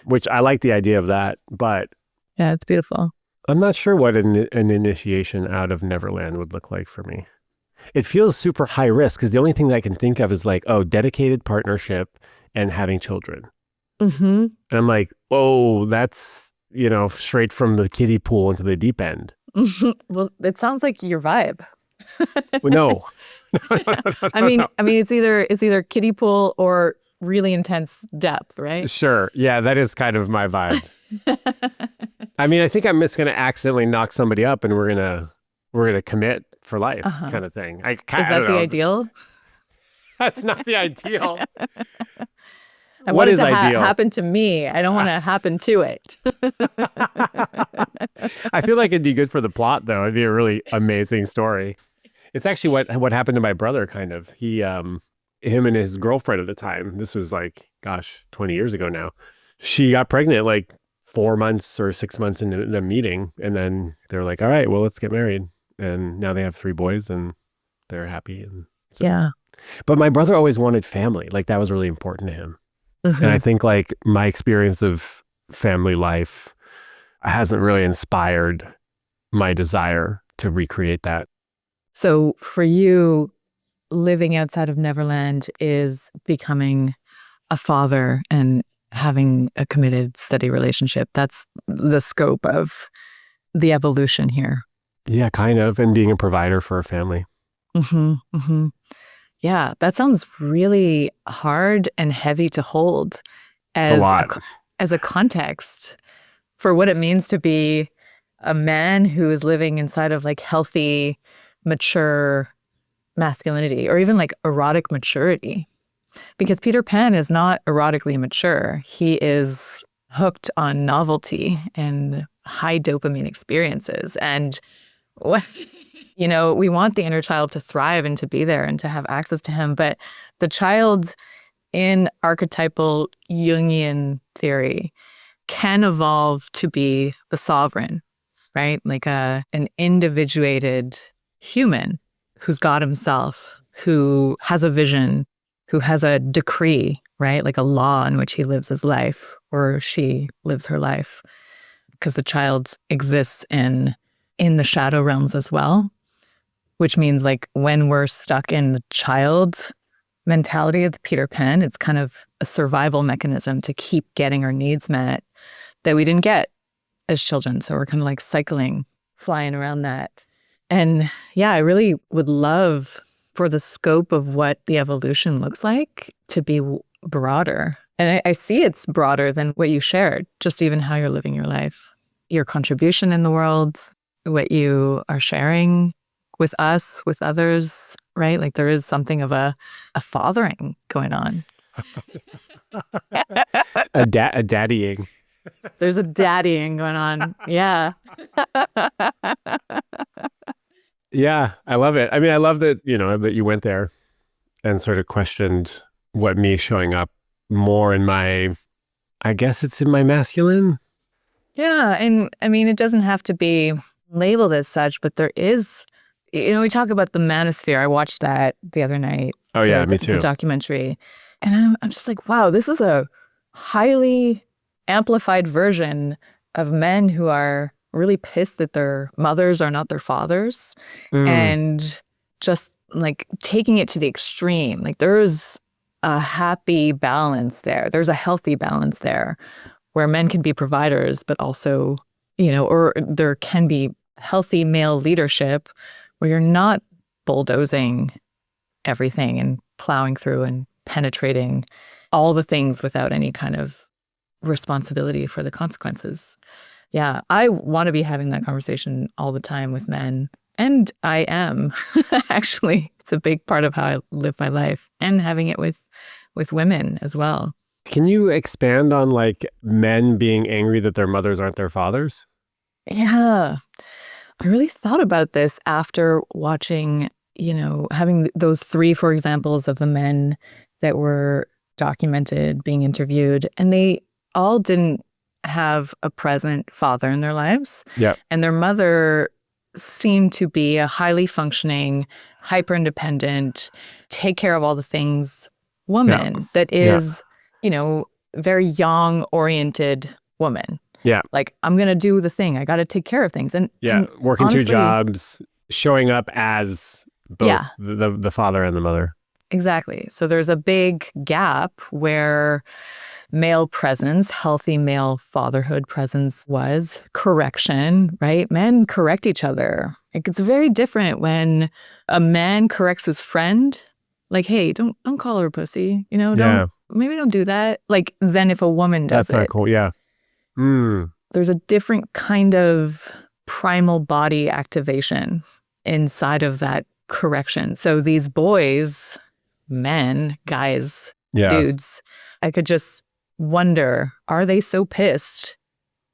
Speaker 2: which I like the idea of that. But
Speaker 1: yeah, it's beautiful.
Speaker 2: I'm not sure what an initiation out of Neverland would look like for me. It feels super high risk because the only thing that I can think of is like, dedicated partnership and having children.
Speaker 1: Mm-hmm.
Speaker 2: And I'm like, oh, that's, straight from the kiddie pool into the deep end.
Speaker 1: Well, it sounds like your vibe.
Speaker 2: Well, no.
Speaker 1: I mean, it's either kiddie pool or really intense depth, right?
Speaker 2: Sure. Yeah, that is kind of my vibe. I mean, I think I'm just going to accidentally knock somebody up and we're going to commit for life kind of thing.
Speaker 1: Is that the ideal?
Speaker 2: That's not the ideal.
Speaker 1: I want it to happen to me. I don't want to happen to it.
Speaker 2: I feel like it'd be good for the plot, though. It'd be a really amazing story. It's actually what happened to my brother, kind of. Him and his girlfriend at the time, this was like, 20 years ago now. She got pregnant like 4 months or 6 months into the meeting. And then they're like, all right, well, let's get married. And now they have 3 boys and they're happy. And so,
Speaker 1: yeah.
Speaker 2: But my brother always wanted family. Like that was really important to him.
Speaker 1: Mm-hmm.
Speaker 2: And I think like my experience of family life hasn't really inspired my desire to recreate that.
Speaker 1: So for you, living outside of Neverland is becoming a father and having a committed, steady relationship. That's the scope of the evolution here.
Speaker 2: Yeah, kind of. And being a provider for a family.
Speaker 1: Mm-hmm, mm-hmm. Yeah, that sounds really hard and heavy to hold
Speaker 2: A lot.
Speaker 1: as a context for what it means to be a man who is living inside of like healthy, mature masculinity, or even like erotic maturity. Because Peter Pan is not erotically mature. He is hooked on novelty and high dopamine experiences. And we want the inner child to thrive and to be there and to have access to him. But the child in archetypal Jungian theory can evolve to be the sovereign, right? Like an individuated human who's God himself, who has a vision, who has a decree, right? Like a law in which he lives his life or she lives her life. Because the child exists in the shadow realms as well, which means like when we're stuck in the child mentality of the Peter Pan, it's kind of a survival mechanism to keep getting our needs met that we didn't get as children. So we're kind of like cycling, flying around that. And yeah, I really would love for the scope of what the evolution looks like to be broader. And I see it's broader than what you shared, just even how you're living your life, your contribution in the world, what you are sharing with us, with others, right? Like there is something of a fathering going on.
Speaker 2: A daddying.
Speaker 1: There's a daddying going on. Yeah.
Speaker 2: Yeah, I love it. I mean, I love that, that you went there and sort of questioned what me showing up more in I guess it's in my masculine.
Speaker 1: Yeah. And I mean, it doesn't have to be labeled as such, but there is, we talk about the Manosphere. I watched that the other night.
Speaker 2: Oh, yeah, me too.
Speaker 1: The documentary. And I'm just like, wow, this is a highly amplified version of men who are really pissed that their mothers are not their fathers and just like taking it to the extreme. Like there's a happy balance there. There's a healthy balance there where men can be providers, but also, or there can be healthy male leadership where you're not bulldozing everything and plowing through and penetrating all the things without any kind of responsibility for the consequences. Yeah, I want to be having that conversation all the time with men. And I am. Actually, it's a big part of how I live my life and having it with women as well.
Speaker 2: Can you expand on like men being angry that their mothers aren't their fathers?
Speaker 1: Yeah, I really thought about this after watching, having those 3, for examples of the men that were documented, being interviewed, and they all didn't have a present father in their lives.
Speaker 2: Yeah.
Speaker 1: And their mother seemed to be a highly functioning, hyper-independent, take care of all the things woman that is, very young-oriented woman.
Speaker 2: Yeah.
Speaker 1: Like, I'm going to do the thing. I got to take care of things. And
Speaker 2: working
Speaker 1: honestly,
Speaker 2: 2 jobs, showing up as both the father and the mother.
Speaker 1: Exactly. So there's a big gap where male presence, healthy male fatherhood presence was correction, right? Men correct each other. Like it's very different when a man corrects his friend, like, hey, don't call her a pussy, maybe don't do that. Like than if a woman does it.
Speaker 2: That's not cool. Yeah.
Speaker 1: There's a different kind of primal body activation inside of that correction. So these boys, men, guys, dudes, I could just wonder, are they so pissed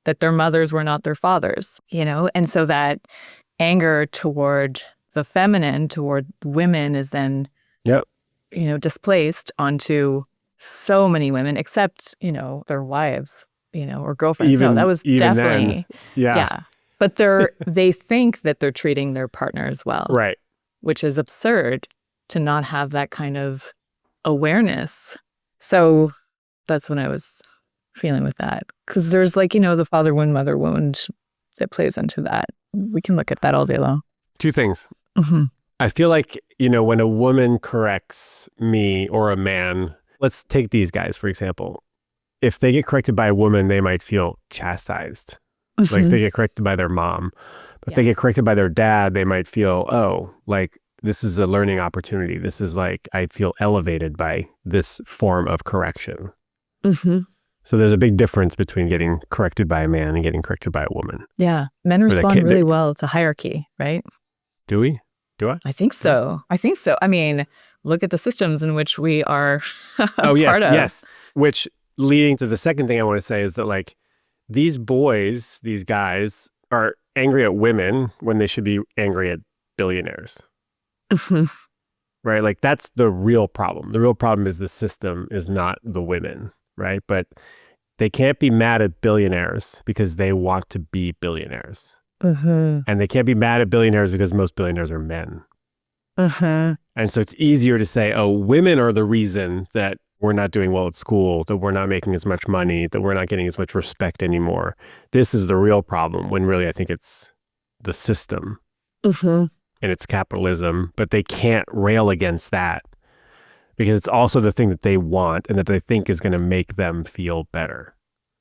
Speaker 1: that their mothers were not their fathers? And so that anger toward the feminine, toward women is then, displaced onto so many women, except, their wives, or girlfriends. No, that was definitely,
Speaker 2: then.
Speaker 1: But they think that they're treating their partners well.
Speaker 2: Right.
Speaker 1: Which is absurd to not have that kind of awareness. So that's when I was feeling with that. Because there's like, the father wound, mother wound that plays into that. We can look at that all day long.
Speaker 2: Two things.
Speaker 1: Mm-hmm.
Speaker 2: I feel like, when a woman corrects me or a man, let's take these guys, for example. If they get corrected by a woman, they might feel chastised.
Speaker 1: Mm-hmm.
Speaker 2: Like if they get corrected by their mom. But if they get corrected by their dad, they might feel, oh, like this is a learning opportunity. This is like, I feel elevated by this form of correction.
Speaker 1: Mm-hmm.
Speaker 2: So there's a big difference between getting corrected by a man and getting corrected by a woman.
Speaker 1: Yeah. Men respond really well to hierarchy, right?
Speaker 2: Do we? Do I?
Speaker 1: I think so. I mean, look at the systems in which we are
Speaker 2: yes,
Speaker 1: part of.
Speaker 2: Yes. Which leading to the second thing I want to say is that like these boys, these guys are angry at women when they should be angry at billionaires.
Speaker 1: Mm-hmm.
Speaker 2: Right? Like that's the real problem. The real problem is the system is not the women, right? But they can't be mad at billionaires because they want to be billionaires.
Speaker 1: Mm-hmm.
Speaker 2: And they can't be mad at billionaires because most billionaires are men.
Speaker 1: Mm-hmm.
Speaker 2: And so it's easier to say, oh, women are the reason that we're not doing well at school, that we're not making as much money, that we're not getting as much respect anymore. This is the real problem, when really I think it's the system
Speaker 1: Mm-hmm.
Speaker 2: and it's capitalism. But they can't rail against that because it's also the thing that they want and that they think is going to make them feel better.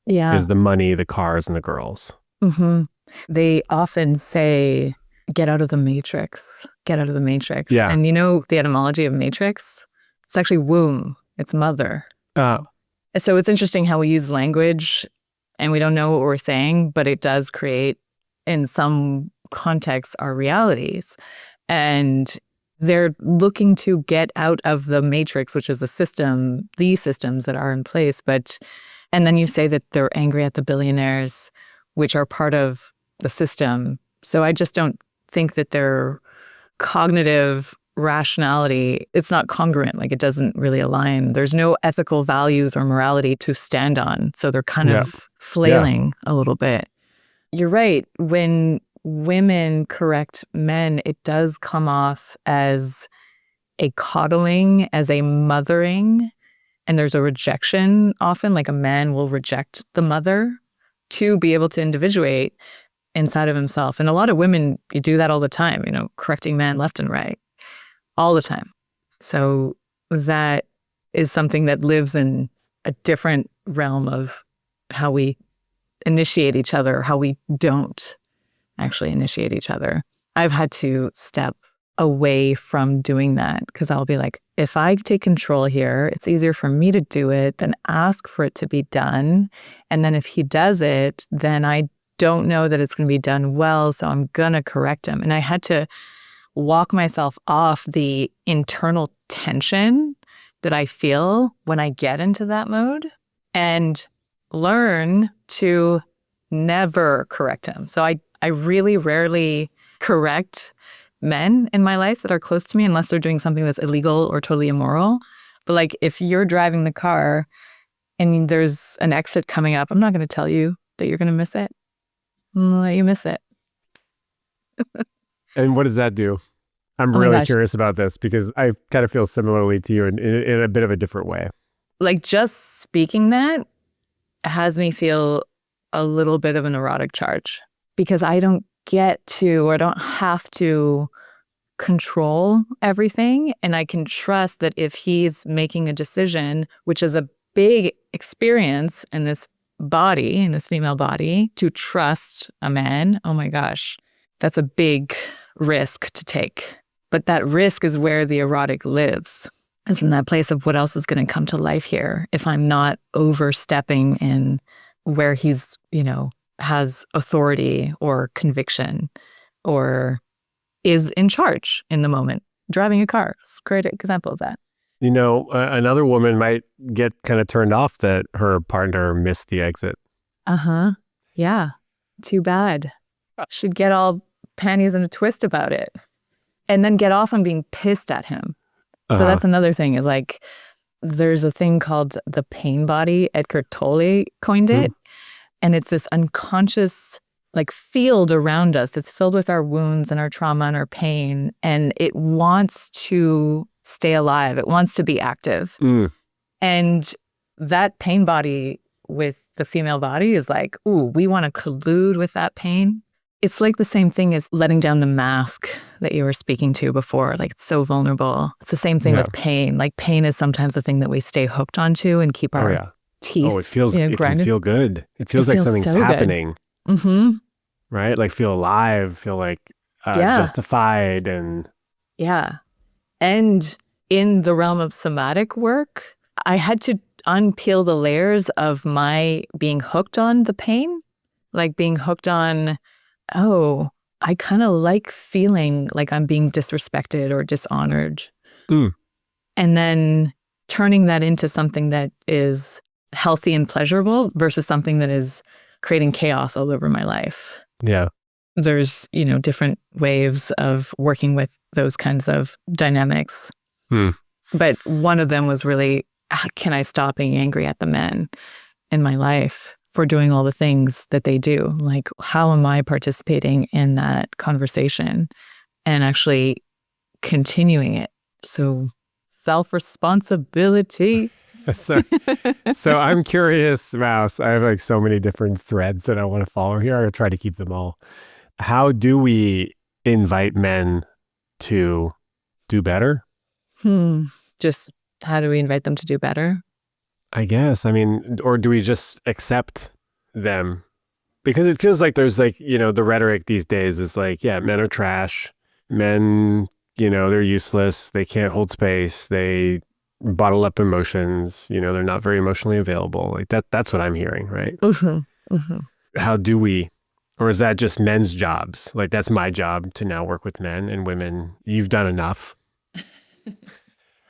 Speaker 1: Yeah.
Speaker 2: Is the money, the cars, and the girls.
Speaker 1: Mm-hmm. They often say, get out of the matrix, get out of the matrix.
Speaker 2: Yeah.
Speaker 1: And the etymology of matrix? It's actually womb. It's mother. So it's interesting how we use language and we don't know what we're saying, but it does create, in some contexts, our realities. And they're looking to get out of the matrix, which is the systems that are in place. And then you say that they're angry at the billionaires, which are part of the system. So I just don't think that their cognitive rationality, it's not congruent. Like it doesn't really align. There's no ethical values or morality to stand on. So they're kind of flailing a little bit. You're right. When women correct men, it does come off as a coddling, as a mothering, and there's a rejection often, like a man will reject the mother to be able to individuate inside of himself. And a lot of women, you do that all the time, correcting men left and right, all the time. So that is something that lives in a different realm of how we initiate each other, how we don't actually initiate each other. I've had to step away from doing that because I'll be like, if I take control here, it's easier for me to do it than ask for it to be done. And then if he does it, then I don't know that it's going to be done well, so I'm going to correct him. And I had to walk myself off the internal tension that I feel when I get into that mode and learn to never correct him. So I really rarely correct men in my life that are close to me unless they're doing something that's illegal or totally immoral. But like if you're driving the car and there's an exit coming up, I'm not going to tell you that you're going to miss it. I'm going to let you miss it.
Speaker 2: And what does that do? I'm really curious about this because I kind of feel similarly to you in a bit of a different way.
Speaker 1: Like just speaking that has me feel a little bit of an erotic charge because I don't get to or don't have to control everything. And I can trust that if he's making a decision, which is a big experience in this body, in this female body, to trust a man, oh my gosh, that's a big risk to take. But that risk is where the erotic lives, is in that place of what else is going to come to life here if I'm not overstepping in where he's, has authority or conviction or is in charge in the moment. Driving a car is a great example of that.
Speaker 2: Another woman might get kind of turned off that her partner missed the exit.
Speaker 1: Uh-huh. Yeah. Too bad. She'd get all panties in a twist about it and then get off on being pissed at him. So that's another thing is like, there's a thing called the pain body. Edgar Tolle coined it. And it's this unconscious like field around us. It's filled with our wounds and our trauma and our pain. And it wants to stay alive. It wants to be active. And that pain body with the female body is like, ooh, we want to collude with that pain. It's like the same thing as letting down the mask that you were speaking to before. Like, it's so vulnerable. It's the same thing with pain. Like, pain is sometimes the thing that we stay hooked onto and keep our teeth.
Speaker 2: Oh, it feels, it can feel good. It feels like something's so happening. Right? Like, feel alive, feel like justified and.
Speaker 1: Yeah. And in the realm of somatic work, I had to unpeel the layers of my being hooked on the pain, like being hooked on, oh, I kind of like feeling like I'm being disrespected or dishonored. And then turning that into something that is healthy and pleasurable versus something that is creating chaos all over my life.
Speaker 2: Yeah.
Speaker 1: There's, different waves of working with those kinds of dynamics. But one of them was really, can I stop being angry at the men in my life for doing all the things that they do? Like, how am I participating in that conversation and actually continuing it? So self-responsibility.
Speaker 2: So I'm curious, Mouse. I have like so many different threads that I want to follow here. I'll try to keep them all. How do we invite men to do better?
Speaker 1: Just how do we invite them to do better?
Speaker 2: I guess. I mean, or do we just accept them? Because it feels like there's like, the rhetoric these days is like, yeah, men are trash. Men, they're useless. They can't hold space. They bottle up emotions. They're not very emotionally available. Like that's what I'm hearing, right? How do we, or is that just men's jobs? Like, that's my job to now work with men and women. You've done enough.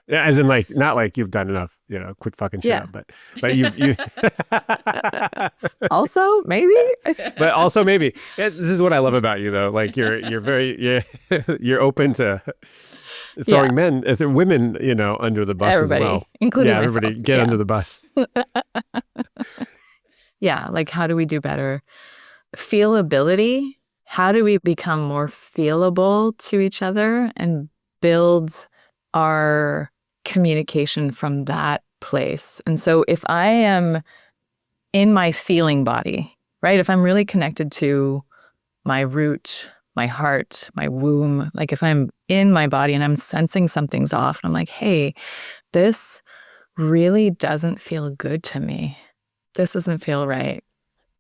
Speaker 2: As in, like, not like you've done enough, quit fucking shit up, but you
Speaker 1: also maybe,
Speaker 2: but also maybe. This is what I love about you, though. Like, you're very, you're open to throwing men, women, under the bus
Speaker 1: everybody,
Speaker 2: as well.
Speaker 1: including myself.
Speaker 2: Everybody get under the bus.
Speaker 1: Like, how do we do better? Feelability. How do we become more feelable to each other and build our communication from that place? And so if I am in my feeling body, right? If I'm really connected to my root, my heart, my womb, like if I'm in my body and I'm sensing something's off, and I'm like, hey, this really doesn't feel good to me. This doesn't feel right.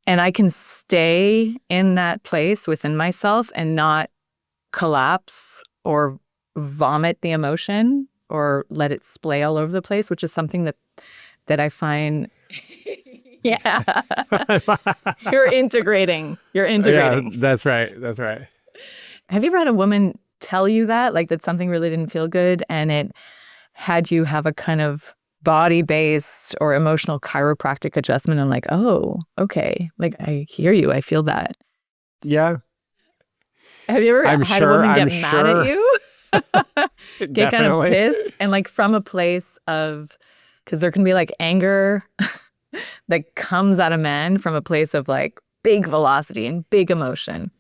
Speaker 1: And I can stay in that place within myself and not collapse or vomit the emotion or let it splay all over the place, which is something that I find. Yeah. You're integrating.
Speaker 2: Yeah, that's right.
Speaker 1: Have you ever had a woman tell you that, like, that something really didn't feel good and it had you have a kind of body-based or emotional chiropractic adjustment and like, oh, okay, like, I hear you, I feel that.
Speaker 2: Yeah.
Speaker 1: Have you ever had a woman get mad at you? Get kind of pissed? And like from a place of, because there can be like anger that comes out of men from a place of like big velocity and big emotion.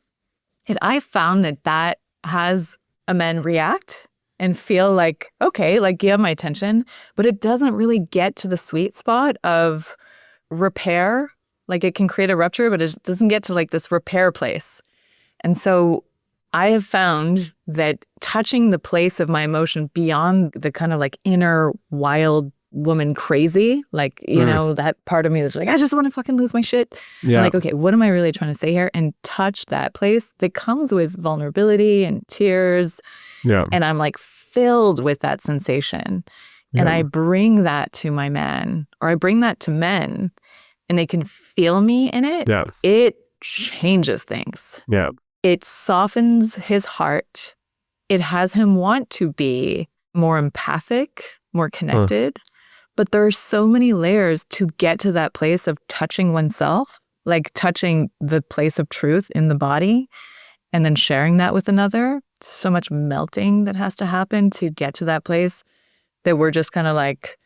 Speaker 1: And I found that has a men react and feel like, okay, like, you have my attention, but it doesn't really get to the sweet spot of repair. Like, it can create a rupture, but it doesn't get to like this repair place. And so I have found that touching the place of my emotion beyond the kind of like inner wild woman crazy, like, that part of me that's like, I just want to fucking lose my shit. Yeah. I'm like, okay, what am I really trying to say here? And touch that place that comes with vulnerability and tears. Yeah. And I'm like filled with that sensation. Yeah. And I bring that to my man, or I bring that to men, and they can feel me in it. Yeah. It changes things. Yeah. It softens his heart. It has him want to be more empathic, more connected. But there are so many layers to get to that place of touching oneself, like touching the place of truth in the body and then sharing that with another. So much melting that has to happen to get to that place that we're just kind of like,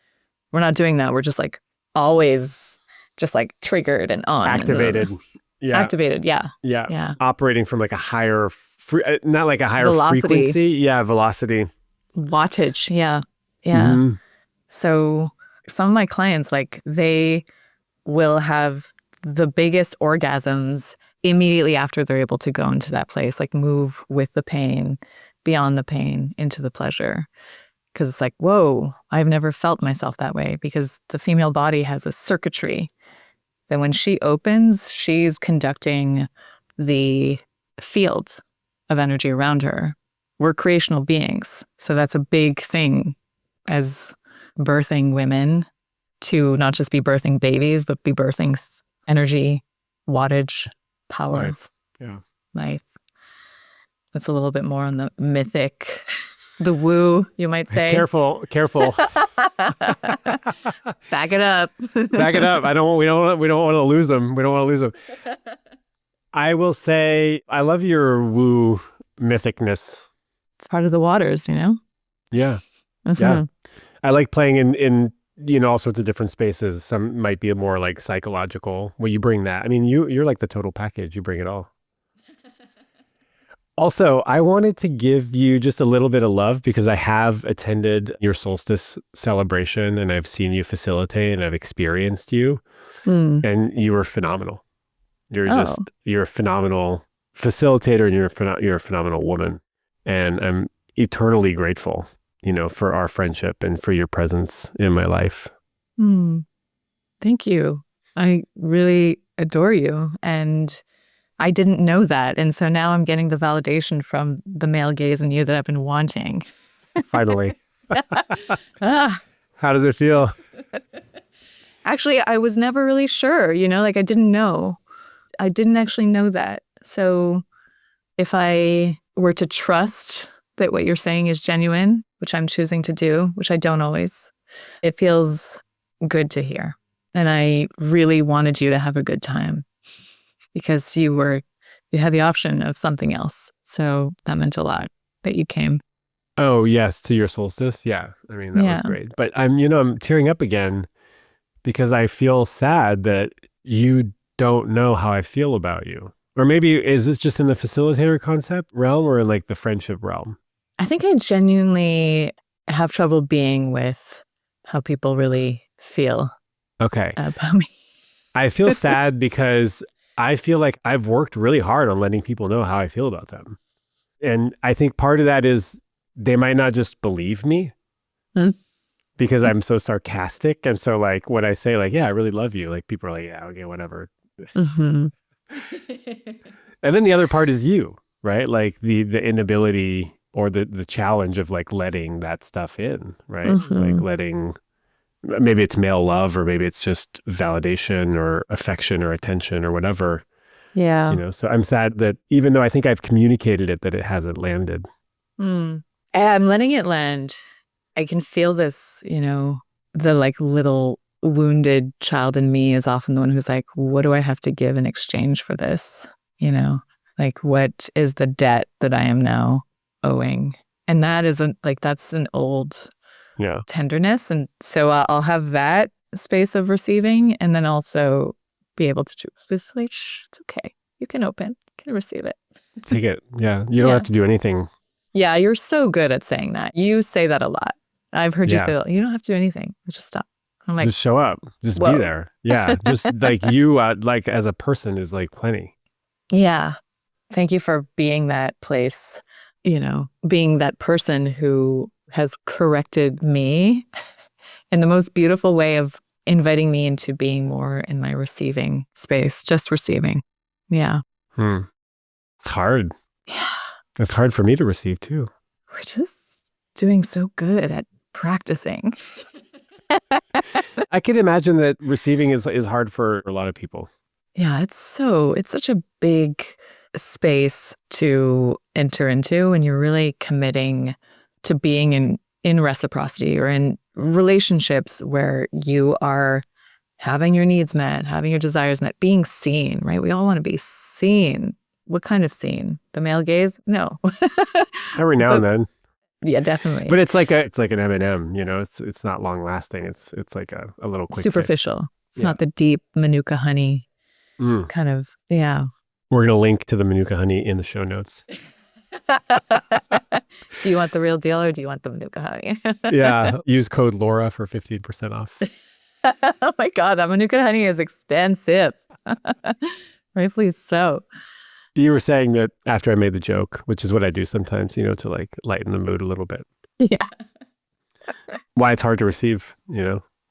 Speaker 1: we're not doing that. We're just like always just like triggered and on.
Speaker 2: Activated. Yeah.
Speaker 1: Activated. Yeah.
Speaker 2: Yeah. Yeah. Operating from like a higher, not like a higher
Speaker 1: velocity.
Speaker 2: Frequency. Yeah. Velocity.
Speaker 1: Wattage. Yeah. Yeah.
Speaker 2: Mm-hmm.
Speaker 1: So some of my clients, like, they will have the biggest orgasms immediately after they're able to go into that place, like move with the pain, beyond the pain, into the pleasure. Because it's like, whoa, I've never felt myself that way, because the female body has a circuitry that when she opens, she's conducting the field of energy around her. We're creational beings. So that's a big thing as birthing women, to not just be birthing babies, but be birthing energy, wattage, power,
Speaker 2: Life. Yeah.
Speaker 1: life. That's a little bit more on the mythic, the woo, you might say.
Speaker 2: Careful.
Speaker 1: Back it up.
Speaker 2: Back it up. We don't want to lose them. We don't want to lose them. I will say, I love your woo mythicness.
Speaker 1: It's part of the waters, you know?
Speaker 2: Yeah.
Speaker 1: Mm-hmm.
Speaker 2: Yeah. I like playing in all sorts of different spaces. Some might be more like psychological. Well, you bring that. I mean, you're like the total package. You bring it all. Also, I wanted to give you just a little bit of love because I have attended your solstice celebration and I've seen you facilitate and I've experienced you, and you were phenomenal. You're a phenomenal facilitator, and you're a phenomenal woman. And I'm eternally grateful, for our friendship and for your presence in my life.
Speaker 1: Thank you. I really adore you. And I didn't know that. And so now I'm getting the validation from the male gaze in you that I've been wanting.
Speaker 2: Finally. How does it feel?
Speaker 1: Actually, I was never really sure, like I didn't know. I didn't actually know that. So if I were to trust that what you're saying is genuine, which I'm choosing to do, which I don't always, it feels good to hear. And I really wanted you to have a good time because you had the option of something else. So that meant a lot that you came.
Speaker 2: Oh, yes, to your solstice. Yeah. I mean, that was great. But I'm tearing up again because I feel sad that you don't know how I feel about you. Or maybe, is this just in the facilitator concept realm or in like the friendship realm?
Speaker 1: I think I genuinely have trouble being with how people really feel about me.
Speaker 2: I feel sad because I feel like I've worked really hard on letting people know how I feel about them. And I think part of that is they might not just believe me because I'm so sarcastic. And so like when I say like, yeah, I really love you, like people are like, yeah, okay, whatever. Mm-hmm. And then the other part is you, right? Like the inability or the challenge of like letting that stuff in, right? Mm-hmm. Like letting, maybe it's male love or maybe it's just validation or affection or attention or whatever.
Speaker 1: Yeah.
Speaker 2: So I'm sad that even though I think I've communicated it, that it hasn't landed.
Speaker 1: I'm letting it land. I can feel this, the like little wounded child in me is often the one who's like, what do I have to give in exchange for this? Like what is the debt that I am now owing? And that isn't like, that's an old tenderness. And so I'll have that space of receiving and then also be able to choose, like, it's okay. You can open, you can receive it.
Speaker 2: Take it. Yeah. You don't have to do anything.
Speaker 1: Yeah. You're so good at saying that. You say that a lot. I've heard you say that. You don't have to do anything. Just stop. I'm like,
Speaker 2: just show up. Just be there. Yeah. Just like you, like as a person is like plenty.
Speaker 1: Yeah. Thank you for being that place, being that person who has corrected me in the most beautiful way of inviting me into being more in my receiving space, just receiving. Yeah.
Speaker 2: It's hard.
Speaker 1: Yeah.
Speaker 2: It's hard for me to receive too.
Speaker 1: We're just doing so good at practicing.
Speaker 2: I can imagine that receiving is hard for a lot of people.
Speaker 1: Yeah, it's such a big space to enter into when you're really committing to being in reciprocity or in relationships where you are having your needs met, having your desires met, being seen, right? We all want to be seen. What kind of seen? The male gaze? No.
Speaker 2: Every now and then.
Speaker 1: Yeah, definitely.
Speaker 2: But it's like an M&M, it's not long lasting. It's like a little quick
Speaker 1: superficial.
Speaker 2: fix.
Speaker 1: It's not the deep Manuka honey kind of, yeah.
Speaker 2: We're going to link to the Manuka honey in the show notes.
Speaker 1: Do you want the real deal or do you want the Manuka honey?
Speaker 2: Yeah. Use code Laura for 15% off.
Speaker 1: Oh my God, that Manuka honey is expensive. Rightfully so.
Speaker 2: You were saying that after I made the joke, which is what I do sometimes, to like lighten the mood a little bit.
Speaker 1: Yeah.
Speaker 2: Why it's hard to receive,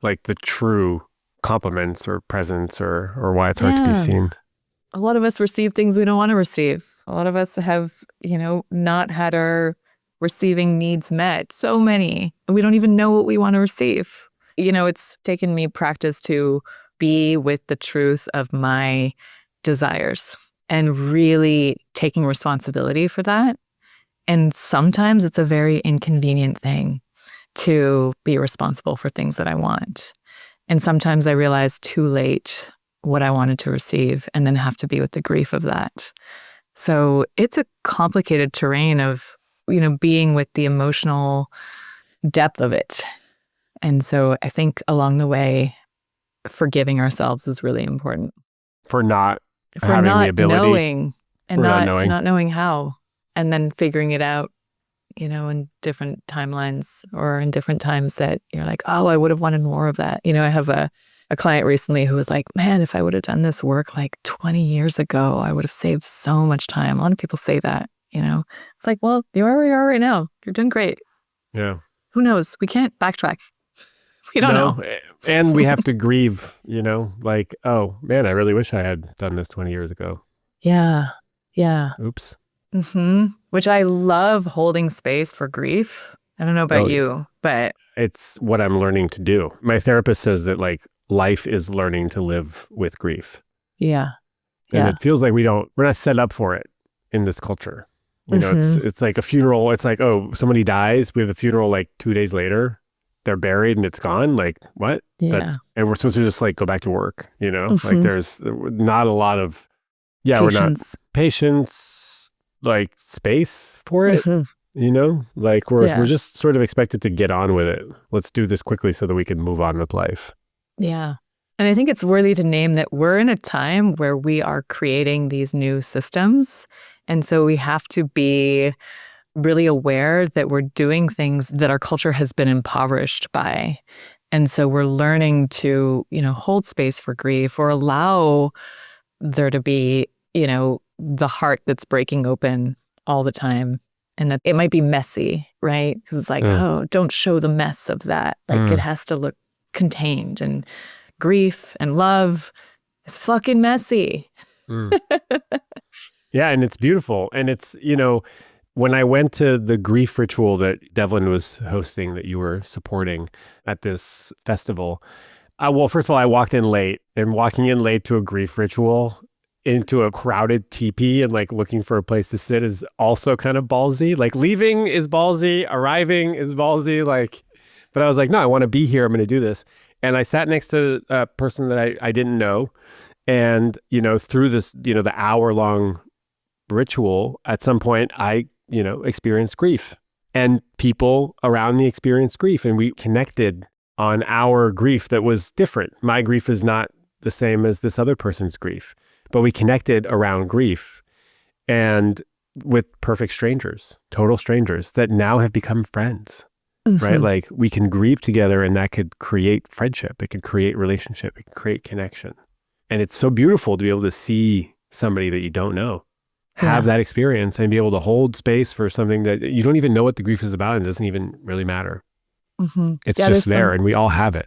Speaker 2: like the true compliments or presents or why it's hard to be seen.
Speaker 1: A lot of us receive things we don't want to receive. A lot of us have, not had our receiving needs met. So many. We don't even know what we want to receive. It's taken me practice to be with the truth of my desires and really taking responsibility for that. And sometimes it's a very inconvenient thing to be responsible for things that I want. And sometimes I realize too late what I wanted to receive and then have to be with the grief of that. So it's a complicated terrain of, being with the emotional depth of it. And so I think along the way, forgiving ourselves is really important.
Speaker 2: For not
Speaker 1: For
Speaker 2: having
Speaker 1: not
Speaker 2: the ability.
Speaker 1: knowing and
Speaker 2: not
Speaker 1: not knowing how, and then figuring it out, in different timelines or in different times that you're like, oh, I would have wanted more of that. I have a client recently who was like, man, if I would have done this work like 20 years ago, I would have saved so much time. A lot of people say that, It's like, well, you are where you are right now. You're doing great.
Speaker 2: Yeah.
Speaker 1: Who knows? We can't backtrack. We don't know.
Speaker 2: And we have to grieve, like, oh man, I really wish I had done this 20 years ago.
Speaker 1: Yeah. Yeah.
Speaker 2: Oops.
Speaker 1: Which I love holding space for grief. I don't know about you, but
Speaker 2: it's what I'm learning to do. My therapist says that like life is learning to live with grief.
Speaker 1: Yeah.
Speaker 2: And it feels like we're not set up for it in this culture. It's like a funeral. It's like, oh, somebody dies. We have the funeral like 2 days later. They're buried and it's gone. Like what?
Speaker 1: Yeah.
Speaker 2: And we're supposed to just like go back to work, like there's not a lot of,
Speaker 1: patience.
Speaker 2: We're not patience, like space for it, like we're just sort of expected to get on with it. Let's do this quickly so that we can move on with life.
Speaker 1: Yeah. And I think it's worthy to name that we're in a time where we are creating these new systems. And so we have to be really aware that we're doing things that our culture has been impoverished by. And so we're learning to, hold space for grief or allow there to be, the heart that's breaking open all the time. And that it might be messy, right? Because it's like, oh, don't show the mess of that. Like it has to look contained. And grief and love is fucking messy.
Speaker 2: Yeah, and it's beautiful. And it's, when I went to the grief ritual that Devlin was hosting that you were supporting at this festival, well, first of all, I walked in late, and walking in late to a grief ritual into a crowded teepee and like looking for a place to sit is also kind of ballsy. Like leaving is ballsy, arriving is ballsy. But I was like, no, I want to be here. I'm going to do this. And I sat next to a person that I didn't know. And, through this, the hour-long ritual, at some point, I, experienced grief. And people around me experienced grief. And we connected on our grief that was different. My grief is not the same as this other person's grief. But we connected around grief and with perfect strangers, total strangers that now have become friends. Right? Like we can grieve together and that could create friendship. It could create relationship. It could create connection. And it's so beautiful to be able to see somebody that you don't know have that experience and be able to hold space for something that you don't even know what the grief is about and doesn't even really matter. It's just there and we all have it.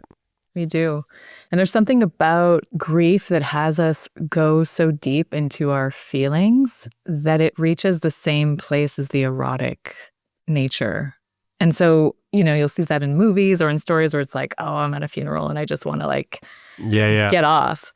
Speaker 1: We do. And there's something about grief that has us go so deep into our feelings that it reaches the same place as the erotic nature. And so, you'll see that in movies or in stories where it's like, oh, I'm at a funeral and I just want to get off.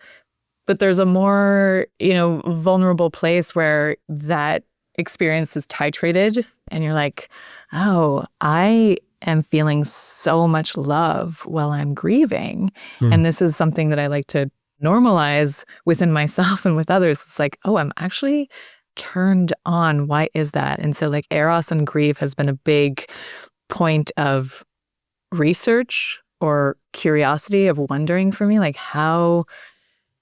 Speaker 1: But there's a more, vulnerable place where that experience is titrated and you're like, oh, I am feeling so much love while I'm grieving. And this is something that I like to normalize within myself and with others. It's like, oh, I'm actually turned on. Why is that? And so eros and grief has been a big point of research or curiosity of wondering for me, how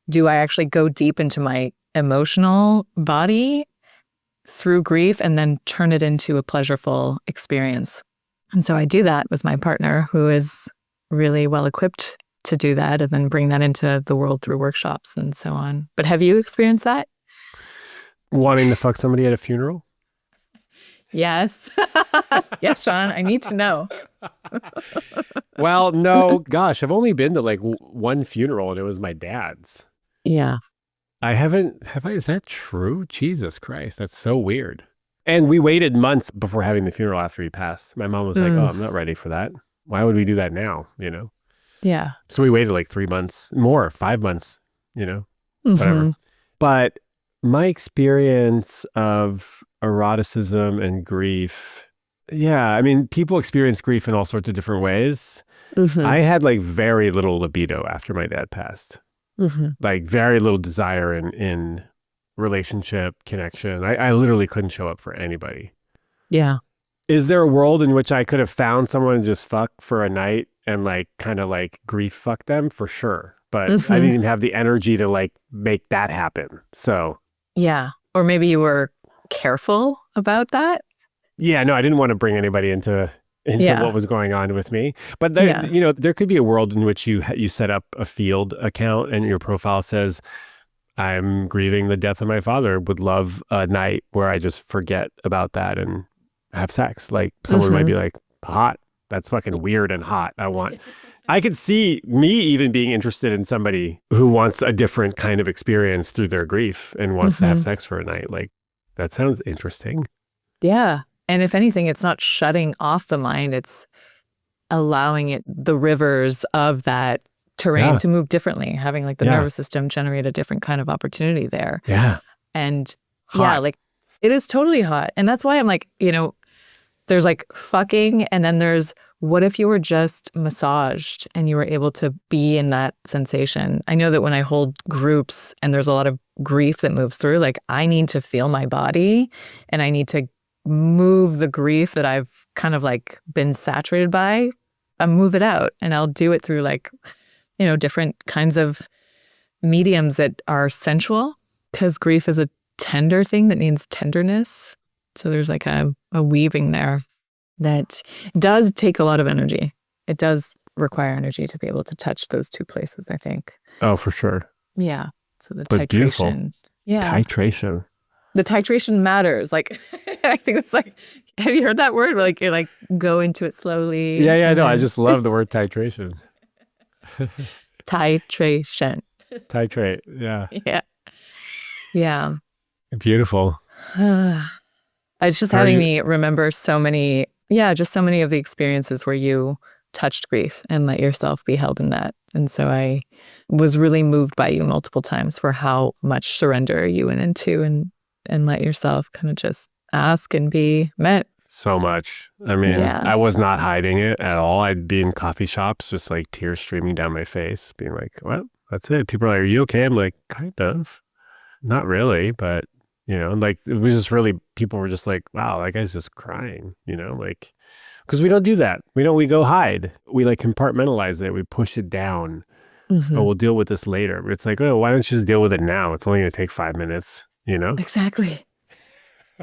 Speaker 1: do I actually go deep into my emotional body through grief and then turn it into a pleasureful experience. And so I do that with my partner, who is really well equipped to do that, and then bring that into the world through workshops and so on. But have you experienced that?
Speaker 2: Wanting to fuck somebody at a funeral?
Speaker 1: Yes. Yes, Shaun, I need to know.
Speaker 2: Well, no, gosh, I've only been to like one funeral, and it was my dad's.
Speaker 1: Yeah.
Speaker 2: I haven't, have I? Is that true? Jesus Christ, that's so weird. And we waited months before having the funeral after he passed. My mom was like, oh, I'm not ready for that. Why would we do that now? You know?
Speaker 1: Yeah.
Speaker 2: So we waited like 3 months, more, 5 months, you know, whatever. But my experience of eroticism and grief, yeah, I mean, people experience grief in all sorts of different ways. I had like very little libido after my dad passed, like very little desire in relationship, connection. I literally couldn't show up for anybody.
Speaker 1: Yeah.
Speaker 2: Is there a world in which I could have found someone to just fuck for a night and like kind of like grief fuck them? For sure. But I didn't even have the energy to like make that happen. So
Speaker 1: yeah. Or maybe you were careful about that.
Speaker 2: Yeah, no, I didn't want to bring anybody into what was going on with me. But there, you know, there could be a world in which you set up a field account and your profile says, I'm grieving the death of my father, would love a night where I just forget about that and have sex. Like someone might be like, hot. That's fucking weird and hot. I could see me even being interested in somebody who wants a different kind of experience through their grief and wants to have sex for a night. Like that sounds interesting.
Speaker 1: Yeah. And if anything, it's not shutting off the mind. It's allowing the rivers of that terrain to move differently, having like the nervous system generate a different kind of opportunity there.
Speaker 2: Yeah.
Speaker 1: And
Speaker 2: hot.
Speaker 1: like it is totally hot. And that's why I'm like, you know, there's like fucking, and then there's what if you were just massaged and you were able to be in that sensation? I know that when I hold groups and there's a lot of grief that moves through, like I need to feel my body and I need to move the grief that I've kind of like been saturated by, move it out. And I'll do it through like, you know, different kinds of mediums that are sensual, because grief is a tender thing that needs tenderness. So there's like a weaving there that does take a lot of energy. It does require energy to be able to touch those two places, I think.
Speaker 2: Oh, for sure.
Speaker 1: Yeah. So the
Speaker 2: but
Speaker 1: titration.
Speaker 2: Beautiful.
Speaker 1: Yeah.
Speaker 2: Titration.
Speaker 1: The titration matters. Like, I think it's like, have you heard that word? Where like you like go into it slowly.
Speaker 2: Yeah, no, I just love the word titration.
Speaker 1: Titration.
Speaker 2: Titrate, yeah.
Speaker 1: Yeah. Yeah.
Speaker 2: Beautiful.
Speaker 1: It's just having me remember so many of the experiences where you touched grief and let yourself be held in that. And so I was really moved by you multiple times for how much surrender you went into and let yourself kind of just ask and be met.
Speaker 2: So much. I mean, I was not hiding it at all. I'd be in coffee shops, just like tears streaming down my face, being like, well, that's it. People are like, are you okay? I'm like, kind of. Not really, but, you know, like it was just really, people were just like, wow, that guy's just crying, you know, like, because we don't do that. We go hide. We like compartmentalize it. We push it down. Oh, we'll deal with this later. But it's like, oh, why don't you just deal with it now? It's only going to take 5 minutes, you know?
Speaker 1: Exactly.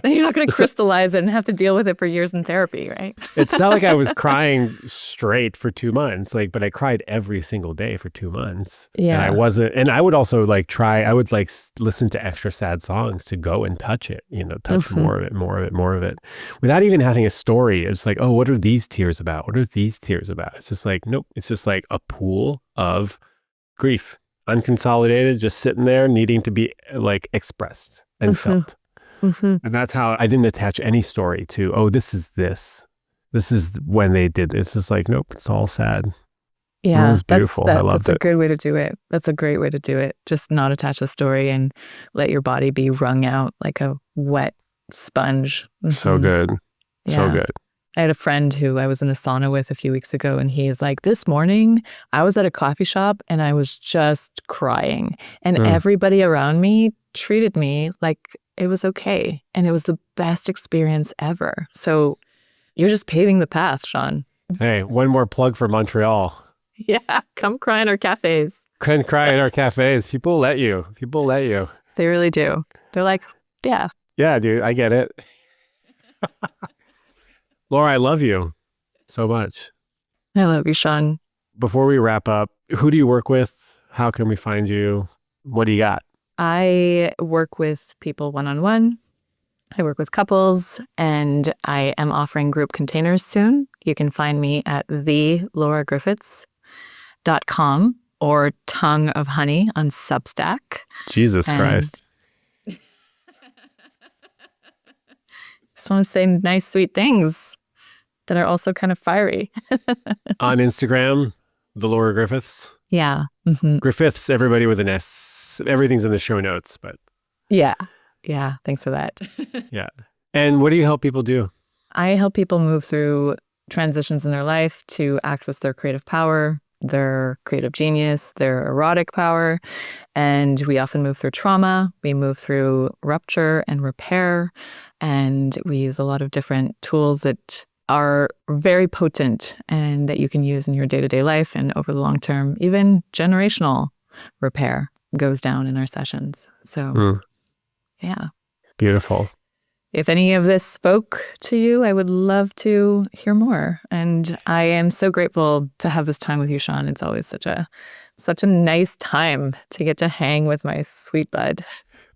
Speaker 1: Then you're not going to crystallize it and have to deal with it for years in therapy, right?
Speaker 2: It's not like I was crying straight for 2 months, like, but I cried every single day for 2 months.
Speaker 1: Yeah.
Speaker 2: And I would also like I would like listen to extra sad songs to go and touch it, you know, touch more of it, without even having a story. It's like, oh, what are these tears about? What are these tears about? It's just like, nope. It's just like a pool of grief, unconsolidated, just sitting there needing to be like expressed and felt. And that's how I didn't attach any story to, oh, this is when they did this. It's like, nope, it's all sad.
Speaker 1: Yeah,
Speaker 2: it was beautiful. I loved it.
Speaker 1: That's a good way to do it. That's a great way to do it. Just not attach a story and let your body be wrung out like a wet sponge.
Speaker 2: So good.
Speaker 1: Yeah.
Speaker 2: So good.
Speaker 1: I had a friend who I was in a sauna with a few weeks ago, and he is like, this morning I was at a coffee shop and I was just crying. And everybody around me treated me like it was okay. And it was the best experience ever. So you're just paving the path, Shaun.
Speaker 2: Hey, one more plug for Montreal.
Speaker 1: Yeah, come cry in our cafes.
Speaker 2: Come cry in our cafes. People let you.
Speaker 1: They really do. They're like, yeah,
Speaker 2: Yeah, dude, I get it. Laura, I love you so much.
Speaker 1: I love you, Shaun.
Speaker 2: Before we wrap up, who do you work with? How can we find you? What do you got?
Speaker 1: I work with people one-on-one. I work with couples, and I am offering group containers soon. You can find me at thelauragriffiths.com or Tongue of Honey on Substack.
Speaker 2: Jesus
Speaker 1: And
Speaker 2: Christ.
Speaker 1: just want to say nice, sweet things that are also kind of fiery.
Speaker 2: On Instagram, the Laura Griffiths.
Speaker 1: Yeah. Mm-hmm.
Speaker 2: Griffiths, everybody with an S. Everything's in the show notes, but
Speaker 1: Yeah. Yeah. Thanks for that.
Speaker 2: yeah. And what do you help people do?
Speaker 1: I help people move through transitions in their life to access their creative power, their creative genius, their erotic power. And we often move through trauma. We move through rupture and repair. And we use a lot of different tools that are very potent and that you can use in your day-to-day life and over the long term. Even generational repair goes down in our sessions. So, yeah.
Speaker 2: Beautiful.
Speaker 1: If any of this spoke to you, I would love to hear more. And I am so grateful to have this time with you, Shaun. It's always such a nice time to get to hang with my sweet bud.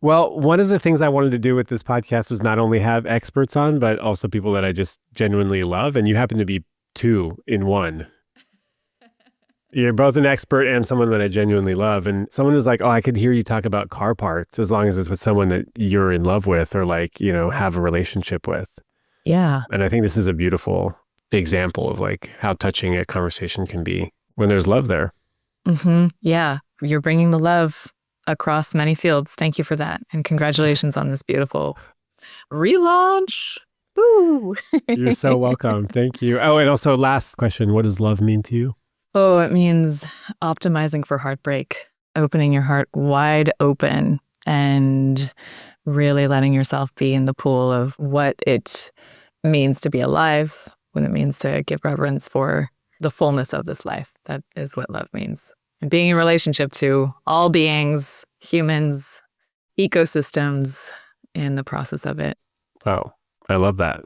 Speaker 2: Well, one of the things I wanted to do with this podcast was not only have experts on, but also people that I just genuinely love. And you happen to be two in one. You're both an expert and someone that I genuinely love. And someone was like, oh, I could hear you talk about car parts as long as it's with someone that you're in love with or like, you know, have a relationship with.
Speaker 1: Yeah.
Speaker 2: And I think this is a beautiful example of like how touching a conversation can be when there's love there.
Speaker 1: Mm-hmm. Yeah. You're bringing the love across many fields. Thank you for that. And congratulations on this beautiful relaunch. Woo!
Speaker 2: You're so welcome. Thank you. Oh, and also last question. What does love mean to you?
Speaker 1: Oh, it means optimizing for heartbreak, opening your heart wide open and really letting yourself be in the pool of what it means to be alive, what it means to give reverence for the fullness of this life. That is what love means. And being in relationship to all beings, humans, ecosystems in the process of it.
Speaker 2: Oh, I love that.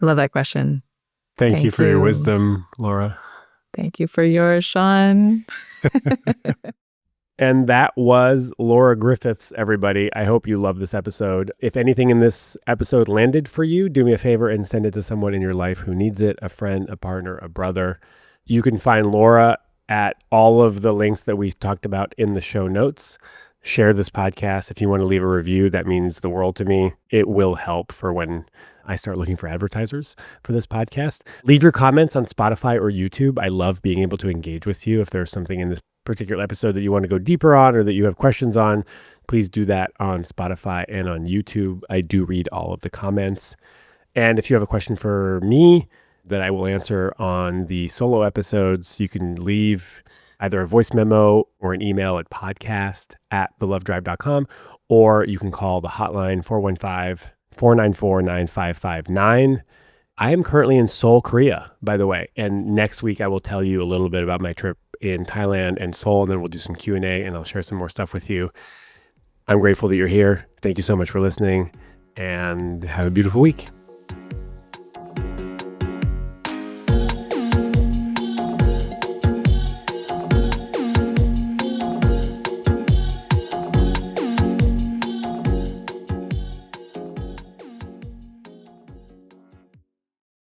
Speaker 1: Love that question.
Speaker 2: Thank you for your wisdom, Laura.
Speaker 1: Thank you for yours, Shaun.
Speaker 2: And that was Laura Griffiths, everybody. I hope you love this episode. If anything in this episode landed for you, do me a favor and send it to someone in your life who needs it, a friend, a partner, a brother. You can find Laura at all of the links that we talked about in the show notes. Share this podcast. If you want to leave a review, that means the world to me. It will help for when I start looking for advertisers for this podcast. Leave your comments on Spotify or YouTube. I love being able to engage with you. If there's something in this particular episode that you want to go deeper on or that you have questions on, please do that on Spotify and on YouTube. I do read all of the comments. And if you have a question for me that I will answer on the solo episodes, you can leave either a voice memo or an email at podcast@thelovedrive.com, or you can call the hotline 415-494-9559. I am currently in Seoul, Korea, by the way. And next week I will tell you a little bit about my trip in Thailand and Seoul, and then we'll do some Q&A and I'll share some more stuff with you. I'm grateful that you're here. Thank you so much for listening and have a beautiful week.